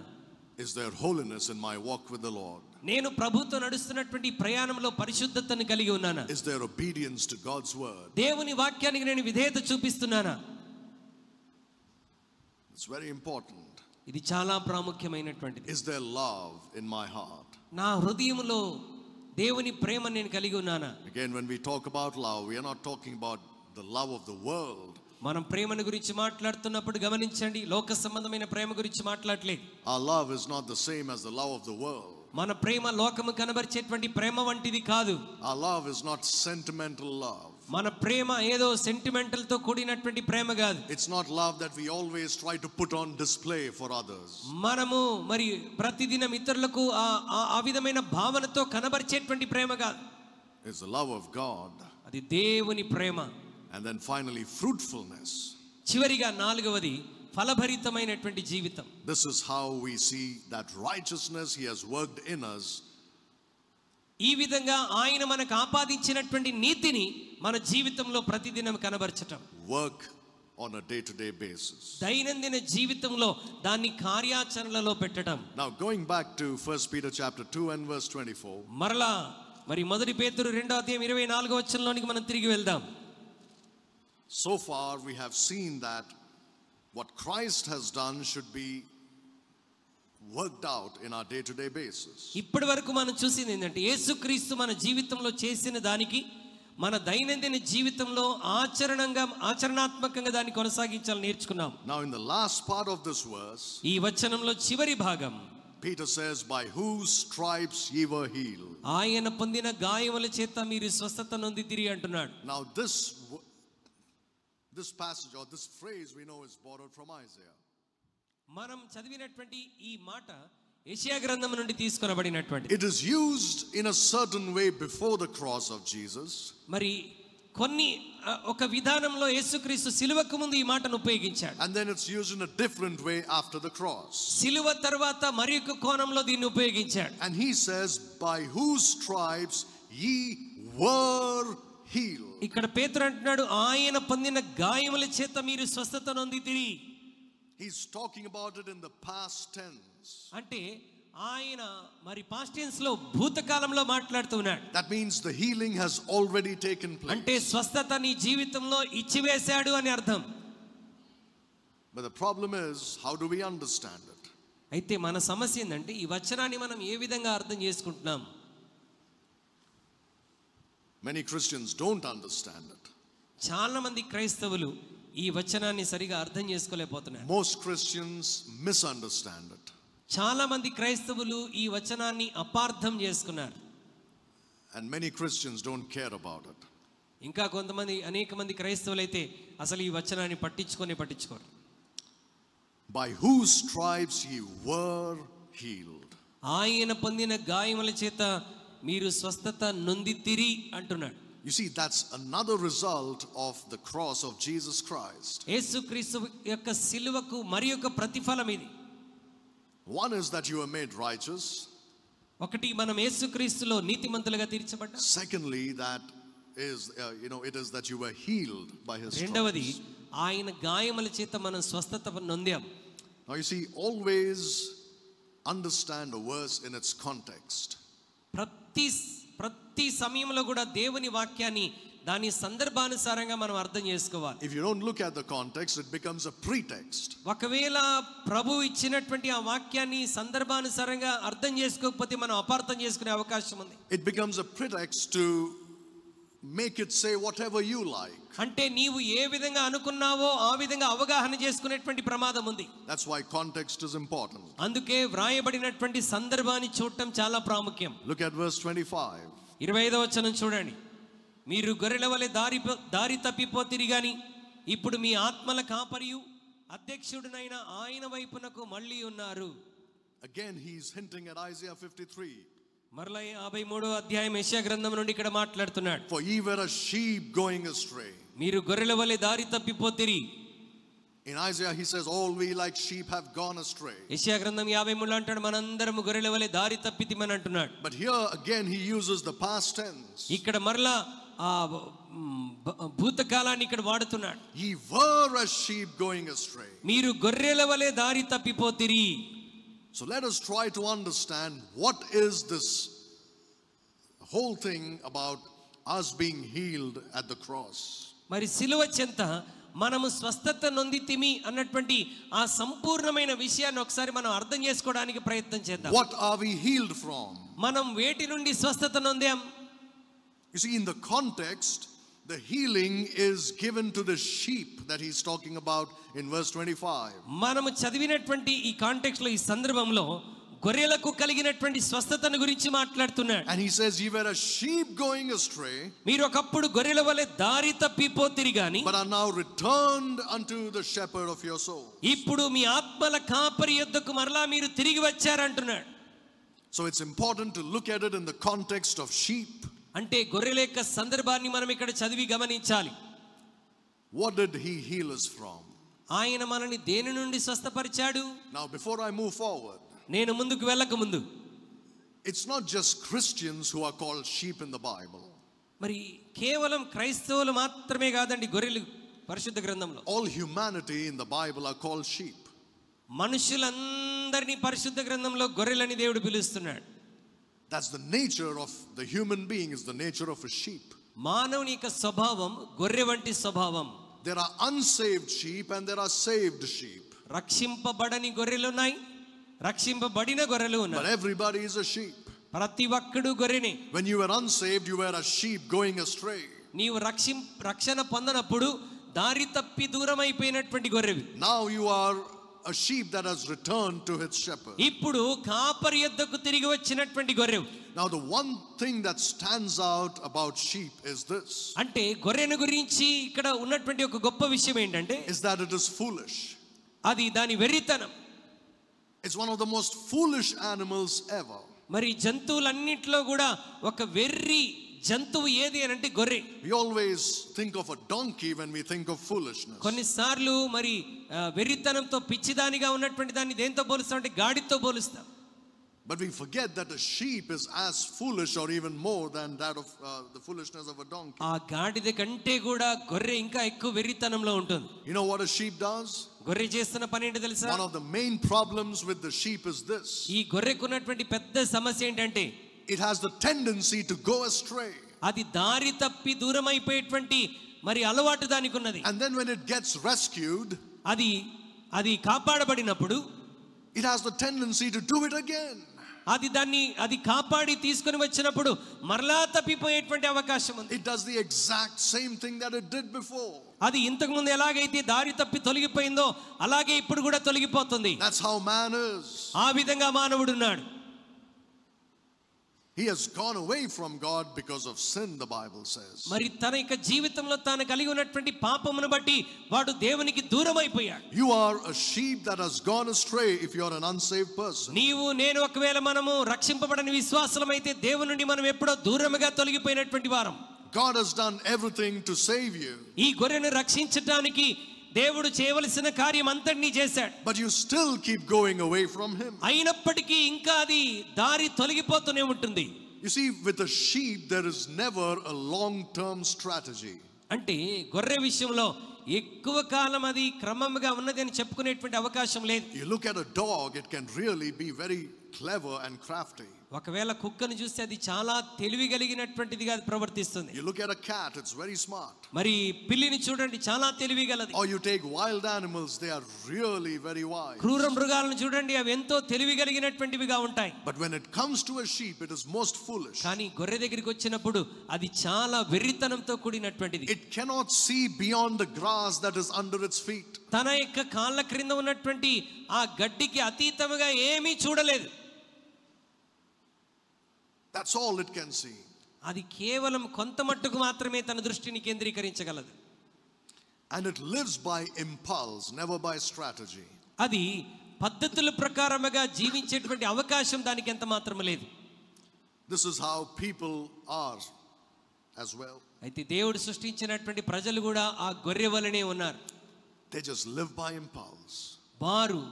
Is there holiness in my walk with the Lord? నేను ప్రభువుతో నడుస్తున్నటువంటి ప్రయాణంలో పరిశుద్ధతను కలిగి ఉన్నానా? Is there obedience to God's word? దేవుని వాక్యానికి నేను విధేయత చూపిస్తున్నానా? It's very important. ఇది చాలా ప్రాముఖ్యమైనటువంటిది. Is there love in my heart? నా హృదయములో దేవుని ప్రేమ నేను కలిగి ఉన్నానా? Again, when we talk about love, we are not talking about the love of the world. మనం ప్రేమను గురించి మాట్లాడుతున్నప్పుడు గమనించండి, లోక సంబంధమైన ప్రేమ గురించి మాట్లాడలేదు. Our love is not the same as the love of the world. మన ప్రేమ లోకము కనబరిచేటువంటి ప్రేమ వంటిది కాదు. Our love is not sentimental love. మన ప్రేమ ఏదో సెంటిమెంటల్ తో కూడినటువంటి ప్రేమ కాదు. It's not love that we always try to put on display for others. మనము మరి ప్రతిదినం ఇతరులకు ఆ విధమైన భావనతో కనబరిచేటువంటి ప్రేమ కాదు. It's the love of God. అది దేవుని ప్రేమ. And then finally fruitfulness. చివరిగా నాలుగవది ఫలభరితమైనటువంటి జీవితం. This is how we see that righteousness he has worked in us. ఈ విధంగా ఆయన మనకు ఆపాదించినటువంటి నీతిని మన జీవితంలో ప్రతిదినం కనబరచటం. Work on a day-to-day basis. దైనందిన జీవితంలో దాన్ని కార్యాచరణలో పెట్టడం. Now going back to 1 Peter chapter 2 and verse 24. మరలా మరి మొదటి పేతురు 2వ అధ్యాయం 24వ వచనంలోనికి మనం తిరిగి వెళ్దాం. So far we have seen that what Christ has done should be worked out in our day-to-day basis. ఇప్పటి వరకు మనం చూసింది ఏంటంటే యేసుక్రీస్తు మన జీవితంలో చేసిన దానికి మన దైనందిన జీవితంలో ఆచరణాత్మకంగా దాన్ని కొనసాగించాలని నేర్చుకున్నాం. Now in the last part of this verse, ఈ వచనంలో చివరి భాగం Peter says, by whose stripes ye were healed. ఆయన పొందిన గాయముల చేత మీరు స్వస్థత నొందితిరి అంటున్నాడు. Now this passage or this phrase we know is borrowed from Isaiah. మనం చదివినటువంటి ఈ మాట యెషయా గ్రంథం నుండి తీసుకొనబడినటువంటిది. It is used in a certain way before the cross of Jesus. మరి ఒక విధానంలో యేసుక్రీస్తు సిలువకు ముందు ఈ మాటను ఉపయోగించాడు. And then it's used in a different way after the cross. సిలువ తర్వాత మరొక కోణంలో దీన్ని ఉపయోగించాడు. And he says, by whose stripes ye were healed. ఇక్కడ పేతురు అంటున్నాడు, ఆయన పొందిన గాయముల చేత మీరు స్వస్థత నొందితిరి. He's talking about it in the past tense. అంటే ఆయన మరి పాస్ట్ టెన్స్ లో భూతకాలంలో మాట్లాడుతున్నాడు. That means the healing has already taken place. అంటే స్వస్థత నీ జీవితంలో ఇచ్చివేశాడు అని అర్థం. But the problem is, how do we understand it? అయితే మన సమస్య ఏంటంటే ఈ వచనాన్ని మనం ఏ విధంగా అర్థం చేసుకుంటున్నాం? Many Christians don't understand it. చాలా మంది క్రైస్తవులు ఈ వచనాన్ని సరిగా అర్థం చేసుకోలేకపోతున్నారు. Most Christians misunderstand it. చాలా మంది క్రైస్తవులు ఈ వచనాన్ని అపార్థం చేసుకున్నారు. And many Christians don't care about it. ఇంకా అనేక మంది క్రైస్తవులు అయితే అసలు ఈ వచనాన్ని పట్టించుకోరు. By whose stripes ye were healed. ఆయన పొందిన గాయముల చేత మీరు స్వస్థత నొందితిరి అంటున్నాడు. You see, that's another result of the cross of Jesus Christ. యేసుక్రీస్తు యొక్క సిలువకు మరియొక ప్రతిఫలం ఇది. One is that you are made righteous. ఒకటి మనం యేసుక్రీస్తులో నీతిమంతులుగా తీర్చబడ్డాం. Secondly, that is it is that you were healed by his stripes. రెండవది ఆయన గాయముల చేత మనం స్వస్థత నొందాం. Now you see, always understand a verse in its context. ప్రతి సమయంలో కూడా దేవుని వాక్యాన్ని దాని సందర్భానుసారంగా మనం అర్థం చేసుకోవాలి. If you don't look at the context, it becomes a pretext. ఒకవేళ ప్రభువు ఇచ్చినటువంటి ఆ వాక్యాన్ని సందర్భానుసారంగా అర్థం చేసుకోకపోతే మనం అపార్థం చేసుకునే అవకాశం ఉంది. It becomes a pretext to make it say whatever you like. అంటే నీవు ఏ విధంగా అనుకున్నావో ఆ విధంగా అవగాహన చేసుకునేటువంటి ప్రమాదం ఉంది. That's why context is important. అందుకే వ్రాయబడినటువంటి సందర్భాన్ని చూడటం చాలా ప్రాముఖ్యం. Look at verse 25. 25వ వచనం చూడండి. మీరు గొర్రెల వలె దారి తప్పిపోతిరి గాని ఇప్పుడు మీ ఆత్మల కాపరియు అధ్యక్షుడినైన ఆయన వైపునకు మళ్ళీ ఉన్నారు. Again he is hinting at Isaiah 53. మరలా 53వ అధ్యాయం యెషయా గ్రంథం నుండి ఇక్కడ మాట్లాడుతున్నాడు. For ye were a sheep going astray. మీరు గొర్రెల వలె దారి తప్పిపోతిరి. In Isaiah he says all we like sheep have gone astray. యెషయా గ్రంథం 53లో అంటాడు మనందరం గొర్రెల వలె దారి తప్పితిమని అంటున్నాడు. But here again he uses the past tense. ఇక్కడ మరలా ఆ భూతకాలాన్ని ఇక్కడ వాడుతున్నాడు. Ye were as sheep going astray. మీరు గొర్రెల వలె దారి తప్పిపోతిరి. So let us try to understand what is this whole thing about us being healed at the cross. మరి సిలువ చెంత మనము స్వస్థత నొందితిమి అన్నటువంటి ఆ సంపూర్ణమైన విషయాన్ని ఒకసారి మనం అర్థం చేసుకోవడానికి ప్రయత్నం చేద్దాం. What are we healed from? మనం వేటి నుండి స్వస్థత నొందాం? You see, in the context, the healing is given to the sheep that he's talking about in verse 25. మనము చదివినటువంటి ఈ కాంటెక్స్ట్ లో ఈ సందర్భంలో గొర్రెలకు కలిగినటువంటి స్వస్థతను గురించి మాట్లాడుతున్నాడు. And he says, ye were a sheep going astray, మీరు ఒకప్పుడు గొర్రెల వలె దారి తప్పిపోతిరి గాని but are now returned unto the shepherd of your soul. ఇప్పుడు మీ ఆత్మల కాపరి యొద్దకు మరలా మీరు తిరిగి వచ్చారంటున్నాడు. So it's important to look at it in the context of sheep. అంటే గొర్రెల యొక్క సందర్భాన్ని మనం ఇక్కడ చదివి గమనించాలి. What did he heal us from? ఆయన మనల్ని దేని నుండి స్వస్థపరిచాడు? Now before I move forward, నేను ముందుకు వెళ్ళక ముందు, it's not just Christians who are called sheep in the Bible. మరి కేవలం క్రైస్తవులు మాత్రమే కాదండి గొర్రెలు పరిశుద్ధ గ్రంథంలో. All humanity in the Bible are called sheep. మనుషులందరినీ పరిశుద్ధ గ్రంథంలో గొర్రెలని దేవుడు పిలుస్తున్నాడు. That's the nature of the human being, is the nature of a sheep. మానవుని యొక్క స్వభావం గొర్రె వంటి స్వభావం. There are unsaved sheep and there are saved sheep. రక్షింపబడని గొర్రెలు ఉన్నాయి, రక్షింపబడిన గొర్రెలు ఉన్నాయి. But everybody is a sheep. ప్రతి ఒక్కడు గొర్రెనే. When you were unsaved, you were a sheep going astray. నీవు రక్షణ పొందనప్పుడు దారి తప్పి దూరం అయిపోయినటువంటి గొర్రెవి. Now you are a sheep that has returned to its shepherd. ఇప్పుడు కాపరి యొద్దకు తిరిగి వచ్చినటువంటి గొర్రెవు. Now the one thing that stands out about sheep is this. అంటే గొర్రెను గురించి ఇక్కడ ఉన్నటువంటి ఒక గొప్ప విషయం ఏంటంటే is that it is foolish. అది దాని వెర్రితనం. It's one of the most foolish animals ever. మరి జంతువులన్నిట్లో కూడా ఒక వెర్రి జంతువు ఏది అని అంటే గొర్రె. We always think of a donkey when we think of foolishness. కొన్నిసార్లు మరి వెర్రితనంతో పిచ్చిదానిగా ఉన్నటువంటి దాన్ని దేంతో పోలుస్తాం అంటే గాడితో పోలుస్తాం. But we forget that a sheep is as foolish or even more than that of the foolishness of a donkey. ఆ గాడిద కంటే కూడా గొర్రె ఇంకా ఎక్కువ వెర్రితనంలో ఉంటుంది. You know what a sheep does? గొర్రె చేస్తున్న పని ఏంటో తెలుసా? One of the main problems with the sheep is this. ఈ గొర్రెకున్నటువంటి పెద్ద సమస్య ఏంటంటే it has the tendency to go astray. అది దారి తప్పి దూరం అయిపోయేటువంటి మరి అలవాటు దానికి ఉన్నది. And then when it gets rescued, అది కాపాడబడినప్పుడు it has the tendency to do it again. అది కాపాడి తీసుకొని వచ్చినప్పుడు మరలా తప్పిపోయేటువంటి అవకాశం ఉంది. It does the exact same thing that it did before. అది ఇంతకు ముందు ఎలాగైతే దారి తప్పి తొలగిపోయిందో అలాగే ఇప్పుడు కూడా తొలగిపోతుంది. That's how man is. ఆ విధంగా మానవుడు ఉన్నాడు. He has gone away from God because of sin, the Bible says. మరి తన యొక్క జీవితంలో తాను కలిగి ఉన్నటువంటి పాపమును బట్టి వాడు దేవునికి దూరం అయిపోయాడు. You are a sheep that has gone astray if you are an unsaved person. నీవు నేను ఒకవేళ మనము రక్షింపబడని విశ్వాసులమైతే దేవుని నుండి మనం ఎప్పుడో దూరముగా తొలగిపోయినటువంటి వారం. God has done everything to save you. ఈ గొర్రెను రక్షించడానికి దేవుడు చేయవలసిన కార్యం అంతటిని చేశాడు. But you still keep going away from him. అయినప్పటికీ ఇంకా అది దారి తొలగిపోతూనే ఉంటుంది. You see, with a sheep there is never a long-term strategy. అంటే గొర్రె విషయంలో ఎక్కువ కాలం అది క్రమంగా ఉన్నది అని చెప్పుకునేటువంటి అవకాశం లేదు. You look at a dog, it can really be very clever and crafty. ఒకవేళ కుక్కను చూస్తే అది చాలా తెలివి కలిగినటువంటిదిగా ప్రవర్తిస్తుంది. You look at a cat, it's very smart. మరి పిల్లిని చూడండి, చాలా తెలివిగలది. Or you take wild animals, they are really very wise. క్రూర మృగాలను చూడండి, అవి ఎంతో తెలివి కలిగినటువంటివిగా ఉంటాయి. But when it comes to a sheep, it is most foolish. కానీ గొర్రె దగ్గరికి వచ్చినప్పుడు అది చాలా వెర్రితనంతో కూడినటువంటిది. It cannot see beyond the grass that is under its feet. తన యొక్క కాళ్ళ క్రింద ఉన్నటువంటి ఆ గడ్డికి అతీతముగా ఏమీ చూడలేదు. That's all it can see. అది కేవలం కొంత మట్టుకు మాత్రమే తన దృష్టిని కేంద్రీకరించగలదు. And it lives by impulse, never by strategy. అది పద్ధతుల ప్రకారముగా జీవించేటువంటి అవకాశం దానికి ఎంత మాత్రం లేదు. This is how people are as well. అయితే దేవుడు సృష్టించినటువంటి ప్రజలు కూడా ఆ గొర్రె వలనే ఉన్నారు. They just live by impulse.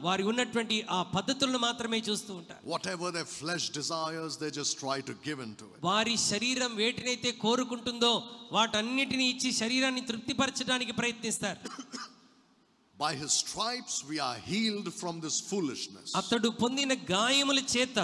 వారి ఉన్నటువంటి ఆ పద్ధతులను మాత్రమే చూస్తూ ఉంటారు. Whatever their flesh desires, they just try to give into it. వారి శరీరం వేటినైతే కోరుకుంటుందో వాటన్నిటిని ఇచ్చి శరీరాన్ని తృప్తిపరచడానికి ప్రయత్నిస్తారు. By his stripes we are healed from this foolishness. అతడు పొందిన గాయముల చేత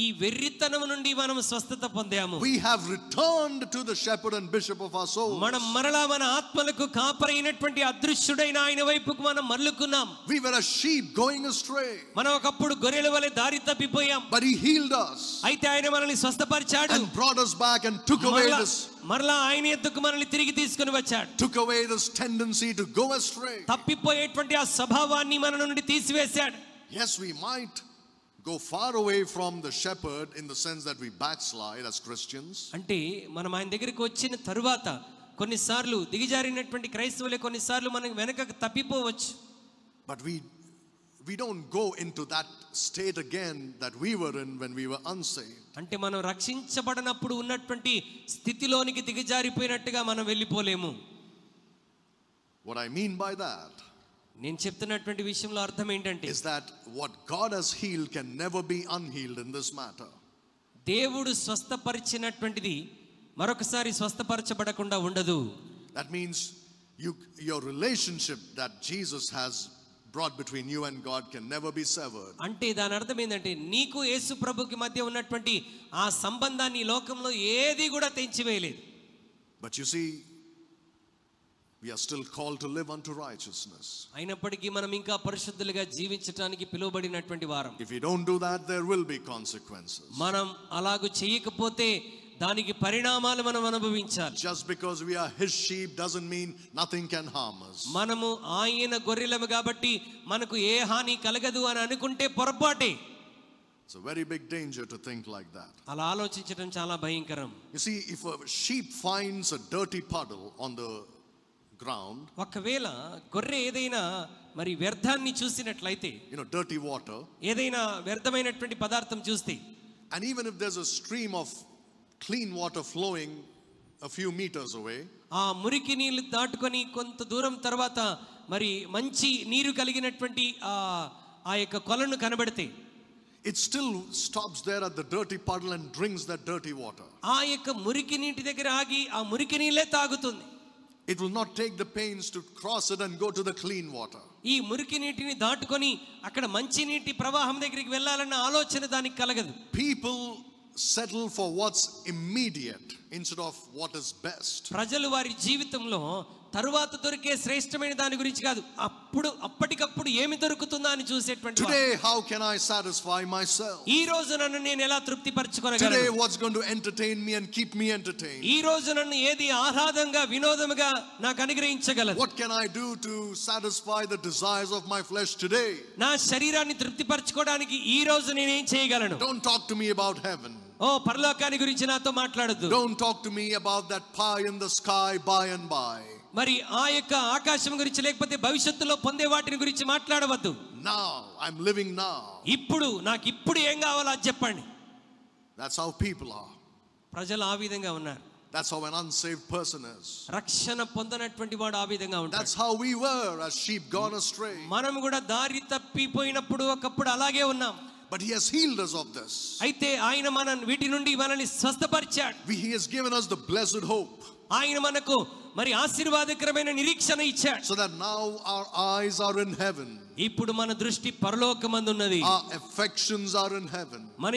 ఈ వెర్రితనము నుండి మనం స్వస్థత పొందాము. We have returned to the shepherd and bishop of our souls. మనం మరలా మన ఆత్మలకు కాపరైనటువంటి అదృశ్యుడైన ఆయన వైపుకు మనం మరలుకున్నాం. We were a sheep going astray. మనం ఒకప్పుడు గొర్రెల వలె దారి తప్పిపోయాం. But he healed us. అయితే ఆయన మనల్ని స్వస్థపరిచాడు. And brought us back and took away this. మరలా ఆయన ఎద్దుకు మనల్ని తిరిగి తీసుకొని వచ్చాడు. Took away this tendency to go astray. తప్పిపోయేటువంటి ఆ స్వభావాన్ని మన నుండి తీసివేశాడు. Yes, we might go far away from the shepherd in the sense that we backslide as Christians. అంటే మనం ఆయన దగ్గరికి వచ్చిన తరువాత కొన్నిసార్లు దిగజారినటువంటి క్రైస్తవులే కొన్నిసార్లు మనం వెనకకు తప్పిపోవచ్చు. But we don't go into that state again that we were in when we were unsaved. అంటే మనం రక్షించబడనప్పుడు ఉన్నటువంటి స్థితిలోనికి దిగజారిపోయినట్టుగా మనం వెళ్ళిపోలేము. What I mean by that నేను చెప్తున్నటువంటి విషయంలో అర్థం ఏంటంటే is that what God has healed can never be unhealed in this matter. దేవుడు స్వస్థపరిచినటువంటిది మరొకసారి స్వస్థపరచబడకుండా ఉండదు. That means your relationship that Jesus has brought between you and God can never be severed. అంటే దాని అర్థం ఏంటంటే నీకు యేసు ప్రభుకి మధ్య ఉన్నటువంటి ఆ సంబంధాన్ని లోకంలో ఏది కూడా తెంచివేయలేదు. But you see, we are still called to live unto righteousness. అయినప్పటికీ మనం ఇంకా పరిశుద్ధులుగా జీవించడానికి పిలువబడినటువంటి వారం. If we don't do that, there will be consequences. మనం అలాగూ చేయకపోతే దానికి పరిణామాలు మనం అనుభవించాలి. Just because we are his sheep doesn't mean nothing can harm us. మనము ఆయన గొర్రెలము కాబట్టి మనకు ఏ హాని కలగదు అని అనుకుంటే పొరపాటే. It's a very big danger to think like that. అలా ఆలోచించడం చాలా భయంకరం. You see, if a sheep finds a dirty puddle on the ground, ఒకవేళ గొర్రె ఏదైనా మరి వ్యర్థాన్ని చూసినట్లయితే, dirty water, ఏదైనా వ్యర్థమైనటువంటి పదార్థం చూస్తే, and even if there's a stream of clean water flowing a few meters away, ఆ మురికి నీళ్లు దాటుకొని కొంత దూరం తర్వాత మరి మంచి నీరు కలిగినటువంటి ఆ యొక్క కొలను కనబడితే, it still stops there at the dirty puddle and drinks that dirty water. ఆ యొక్క మురికి నీటి దగ్గర ఆగి ఆ మురికి నీళ్ళే తాగుతుంది. It will not take the pains to cross it and go to the clean water. ఈ మురికి నీటిని దాటుకొని అక్కడ మంచి నీటి ప్రవాహం దగ్గరికి వెళ్ళాలన్న ఆలోచన దానికి కలగదు. People settle for what's immediate instead of what is best. ప్రజలు వారి జీవితంలో తరువాత దొరికే శ్రేష్టమైన దాని గురించి కాదు, అప్పటికప్పుడు ఏమి దొరుకుతుందా అని చూసేటువంటి. Today how can I satisfy myself? ఈ రోజు నన్ను నేను ఎలా తృప్తిపరచుకోగలను? Today what's going to entertain me and keep me entertained? ఈ రోజు నన్ను ఏది ఆహ్లాదంగా వినోదముగా నాకు అనుగ్రహించగలదు? What can I do to satisfy the desires of my flesh today? నా శరీరాన్ని తృప్తిపరచుకోవడానికి ఈ రోజు నేను ఏం చేయగలను? Don't talk to me about heaven. పరలోకాన్ని గురించి నాతో మాట్లాడొద్దు. Don't talk to me about that pie in the sky by and by. మరి ఆ యొక్క ఆకాశం గురించి లేకపోతే భవిష్యత్తులో పొందే వాటిని గురించి మాట్లాడవద్దు. Now I'm living now. నాకు ఇప్పుడు ఏం కావాలో అది చెప్పండి. That's how people are. ప్రజలు ఆ విధంగా ఉన్నారు. That's how an unsaved person is. రక్షణ పొందనటువంటి వాడు ఆ విధంగా ఉంటాడు. That's how we were as sheep gone astray. మనం కూడా దారి తప్పిపోయినప్పుడు ఒకప్పుడు అలాగే ఉన్నాం. But he has healed us of this. అయితే ఆయన వీటి నుండి మనల్ని స్వస్థపరిచాడు. He has given us the blessed hope. ఆయన మనకు మరి ఆశీర్వాదకరమైన నిరీక్షణ ఇచ్చాడు. So that now our eyes are in heaven. ఇప్పుడు మన దృష్టి పరలోకమందున్నది. Our affections are in heaven. మన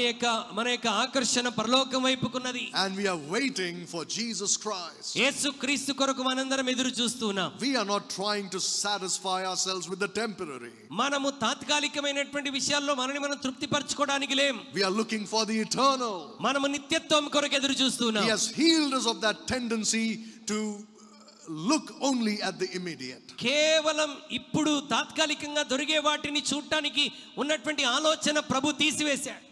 యొక్క ఆకర్షణ పరలోకం వైపుకున్నది. And we are waiting for Jesus Christ. యేసుక్రీస్తు కొరకు మనందరం ఎదురు చూస్తున్నాం. We are not trying to satisfy ourselves with the temporary. మనము తాత్కాలికమైనటువంటి విషయాల్లో మనని మనం తృప్తిపరచుకోవడానికి లేం. We are looking for the eternal. మనము నిత్యత్వం కొరకు ఎదురు చూస్తున్నాం. He has healed us of that tendency to look only at the immediate. కేవలం ఇప్పుడు తాత్కాలికంగా దొరికే వాటిని చూడటానికి ఉన్నటువంటి ఆలోచన ప్రభు తీసివేశాడు.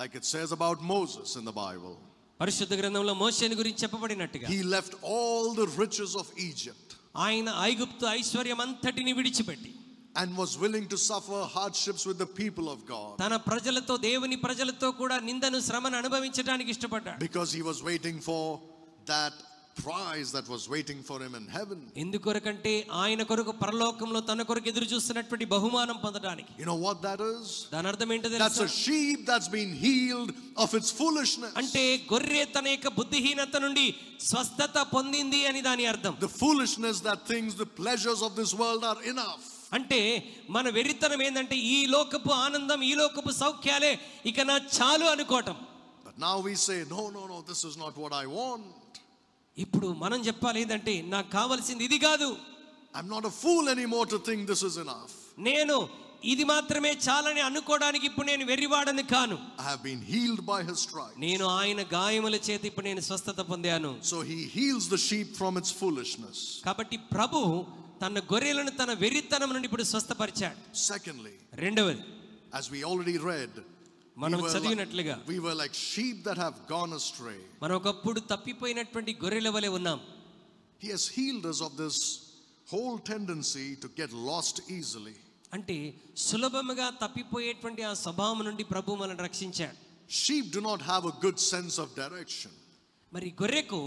Like it says about Moses in the Bible. పరిశుద్ధ గ్రంథంలో మోషేని గురించి చెప్పబడినట్టుగా He left all the riches of Egypt. ఆయన ఐగుప్తు ఐశ్వర్యం అంతటిని విడిచిపెట్టి and was willing to suffer hardships with the people of God. తన ప్రజలతో దేవుని ప్రజలతో కూడా నిందను శ్రమను అనుభవించడానికి ఇష్టపడ్డాడు. Because he was waiting for that prize that was waiting for him in heaven. ఎందుకొరకంటే ఆయన కొరకు పరలోకంలో తన కొరకు ఎదురు చూస్తున్నటువంటి బహుమానం పొందడానికి. You know what that is? దాని అర్థం ఏంటో That's తెలుసా? a sheep that's been healed of its foolishness. అంటే గొర్రె తన యొక్క బుద్ధిహీనత నుండి స్వస్థత పొందింది అని దాని అర్థం. The foolishness that thinks the pleasures of this world are enough. అంటే మన వెర్రితనం ఏంటంటే ఈ లోకపు ఆనందం ఈ లోకపు సౌఖ్యాలే ఇక నా చాలు అనుకోవటం. But now we say no, this is not what I want. ఇప్పుడు మనం చెప్పాలి ఏంటంటే నాకు కావాల్సింది ఇది కాదు. I'm not a fool anymore to think this is enough. నేను ఇది మాత్రమే చాలని అనుకోవడానికి ఇప్పుడు నేను వెర్రివాడని కాను. I have been healed by his stripes. నేను ఆయన గాయముల చేత ఇప్పుడు నేను స్వస్థత పొందాను. So he heals the sheep from its foolishness. కాబట్టి ప్రభు తన గొర్రెలను తన వెర్రితనం నుండి ఇప్పుడు స్వస్థపరిచాడు. Secondly, రెండవది, as we already read, మనం చదివినట్లుగా we were like sheep that have gone astray. మనం ఒకప్పుడు తప్పిపోయినటువంటి గొర్రెల వలె ఉన్నాం. He has healed us of this whole tendency to get lost easily. అంటే సులభముగా తప్పిపోయేటువంటి ఆ స్వభావం నుండి ప్రభు మనల్ని రక్షించాడు. Sheep do not have a good sense of direction. మరి గొర్రెకు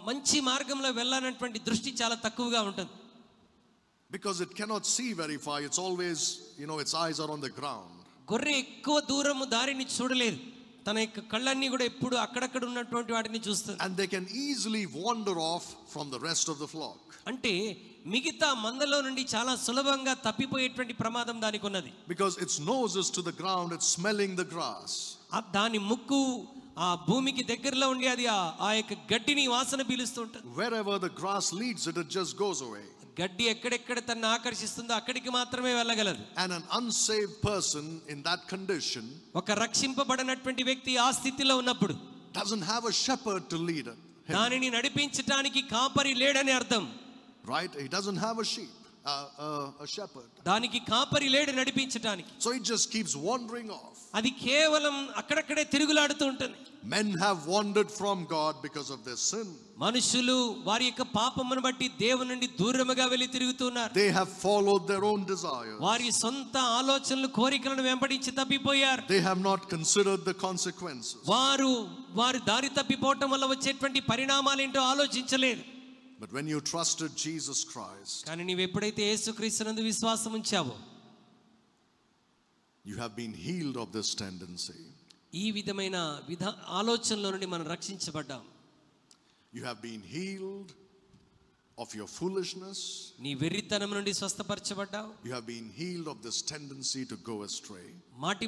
మంచి మార్గంలో వెళ్ళాలన్నటువంటి దృష్టి చాలా తక్కువగా ఉంటుంది. Because it cannot see very far. It's always, its eyes are on the ground. గొర్రె ఎక్కువ దూరము దారిని చూడలేదు. తన యొక్క కళ్ళన్నీ కూడా ఎప్పుడు అక్కడక్కడ ఉన్నటువంటి వాటిని చూస్తుంది. And they can easily wander off from the rest of the flock. అంటే మిగతా మందలో నుండి చాలా సులభంగా తప్పిపోయేటువంటి ప్రమాదం దానికి ఉన్నది. Because its nose is to the ground, it's smelling the grass. దాని ముక్కు ఆ భూమికి దగ్గరలో ఉండి అది ఆ యొక్క గడ్డిని వాసన పీలుస్తూ ఉంటుంది. Wherever the grass leads it, it just goes away. గడ్డి ఎక్కడెక్కడ తనను ఆకర్షిస్తుందో అక్కడికి మాత్రమే వెళ్ళగలదు. And an unsaved person in that condition, ఒక రక్షింపబడనటువంటి వ్యక్తి ఆ స్థితిలో ఉన్నప్పుడు doesn't have a shepherd to lead it. దానిని నడిపించడానికి కాపరి లేడని అర్థం. Right? He doesn't have a sheep, a shepherd. దానికి కాపరి లేడు నడిపించడానికి. So it just keeps wandering off. అది కేవలం అక్కడక్కడే తిరుగులాడుతూ ఉంటుంది. Men have wandered from God because of their sin. మనుషులు వారి యొక్క పాపమును బట్టి దేవుని నుండి దూరముగా వెళ్ళి తిరుగుతున్నారు. They have followed their own desires. వారి సొంత ఆలోచనలు కోరికలను వెంబడించి తప్పిపోయారు. They have not considered the consequences. వారు దారి తప్పిపోవటం వల్ల వచ్చేటువంటి పరిణామాలు ఏంటో ఆలోచించలేదు. But when you trusted Jesus Christ, కానీ నీవు ఎప్పుడైతే యేసుక్రీస్తునందు విశ్వాసం ఉంచావో you have been healed of this tendency. ఈ విధమైన ఆలోచనల నుండి మనం రక్షించబడ్డాం. You have been healed of your foolishness. నీ వెర్రితనం నుండి స్వస్థపరచబడ్డావు. You have been healed of this tendency to go astray.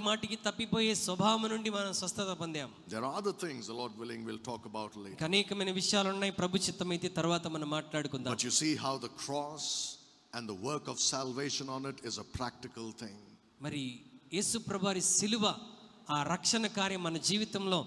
మాటికి తప్పిపోయే స్వభావం నుండి మనం స్వస్థత పొందాం. There are other things, the Lord willing, we'll talk about later. అనేకమైన విషయాలు ఉన్నాయి, ప్రభు చిత్తమైతే తర్వాత మనం మాట్లాడుకుందాం. But you see how the cross and the work of salvation on it is a practical thing. మరి యేసు ప్రభువారి సిలువ ఆ రక్షణ కార్యం మన జీవితంలో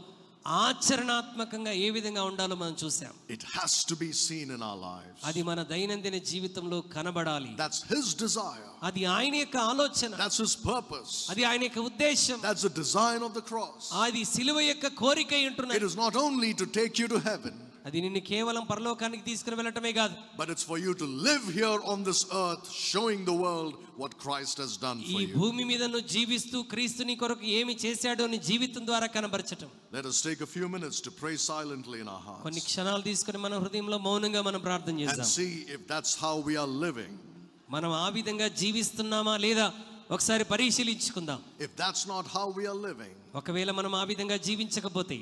ఆచరణాత్మకంగా ఏ విధంగా ఉండాలో మనం చూసాం. It has to be seen in our lives. అది మన దైనందిన జీవితంలో కనబడాలి. That's his desire. అది ఆయన యొక్క ఆలోచన. That's his purpose. అది ఆయన యొక్క ఉద్దేశం. That's the design of the cross. అది సిలువ యొక్క కోరిక ఉంటున్నది. It is not only to take you to heaven, అది నిన్ను కేవలం పరలోకానికి తీసుకుని వెళ్ళటమే కాదు, but it's for you to live here on this earth showing the world what Christ has done for ఈ you. భూమి మీద నువ్వు జీవిస్తూ క్రీస్తుని కొరకు ఏమి చేశాడో నీ జీవితం ద్వారా కనబరచటం. Let us take a few minutes to pray silently in our hearts. కొన్ని క్షణాలు తీసుకుని మన హృదయంలో మౌనంగా మనం ప్రార్థన And చేద్దాం. see if that's how we are living. మనం ఆ విధంగా జీవిస్తున్నామా లేదా ఒకసారి పరిశీలించుకుందాం. If that's not how we are living, ఒకవేళ మనం ఆ విధంగా జీవించకపోతే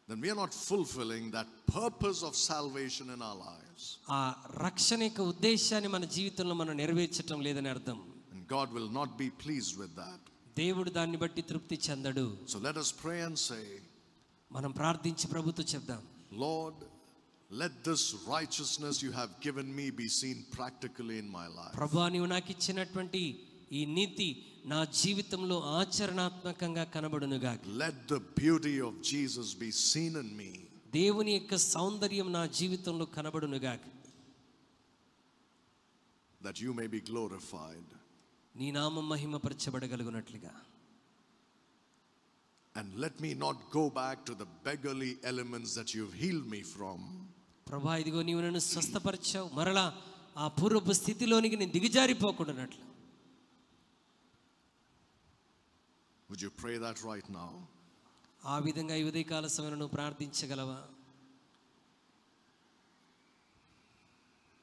then we are not fulfilling that purpose of salvation in our lives. ఆ రక్షణ యొక్క ఉద్దేశాన్ని మన జీవితంలో మనం నెరవేర్చటం లేదని అర్థం. And God will not be pleased with that. దేవుడు దాన్ని బట్టి తృప్తి చెందడు. So let us pray and say, మనం ప్రార్థించి ప్రభుతో చెప్దాం, Lord, let this righteousness you have given me be seen practically in my life. ప్రభువా, నీవు నాకు ఇచ్చినటువంటి ఈ నీతి నా జీవితంలో ఆచరణాత్మకంగా కనబడునుగాక. Let the beauty of Jesus be seen in me. దేవుని యొక్క సౌందర్యం నా జీవితంలో కనబడునుగాక. That you may be glorified. నీ నామం మహిమపరచబడగలుగునట్లుగా. And let me not go back to the beggarly elements that you've healed me from. ప్రభువా, ఇదిగో నీవు నన్ను స్వస్థపరిచావు, మరలా ఆ పూర్వపు స్థితిలోనికి నేను దిగజారిపోకుండానట్లు. Would you pray that right now? ఆ విధంగా ఈ ఉదయకాల సమయంలో ప్రార్థించగలవా?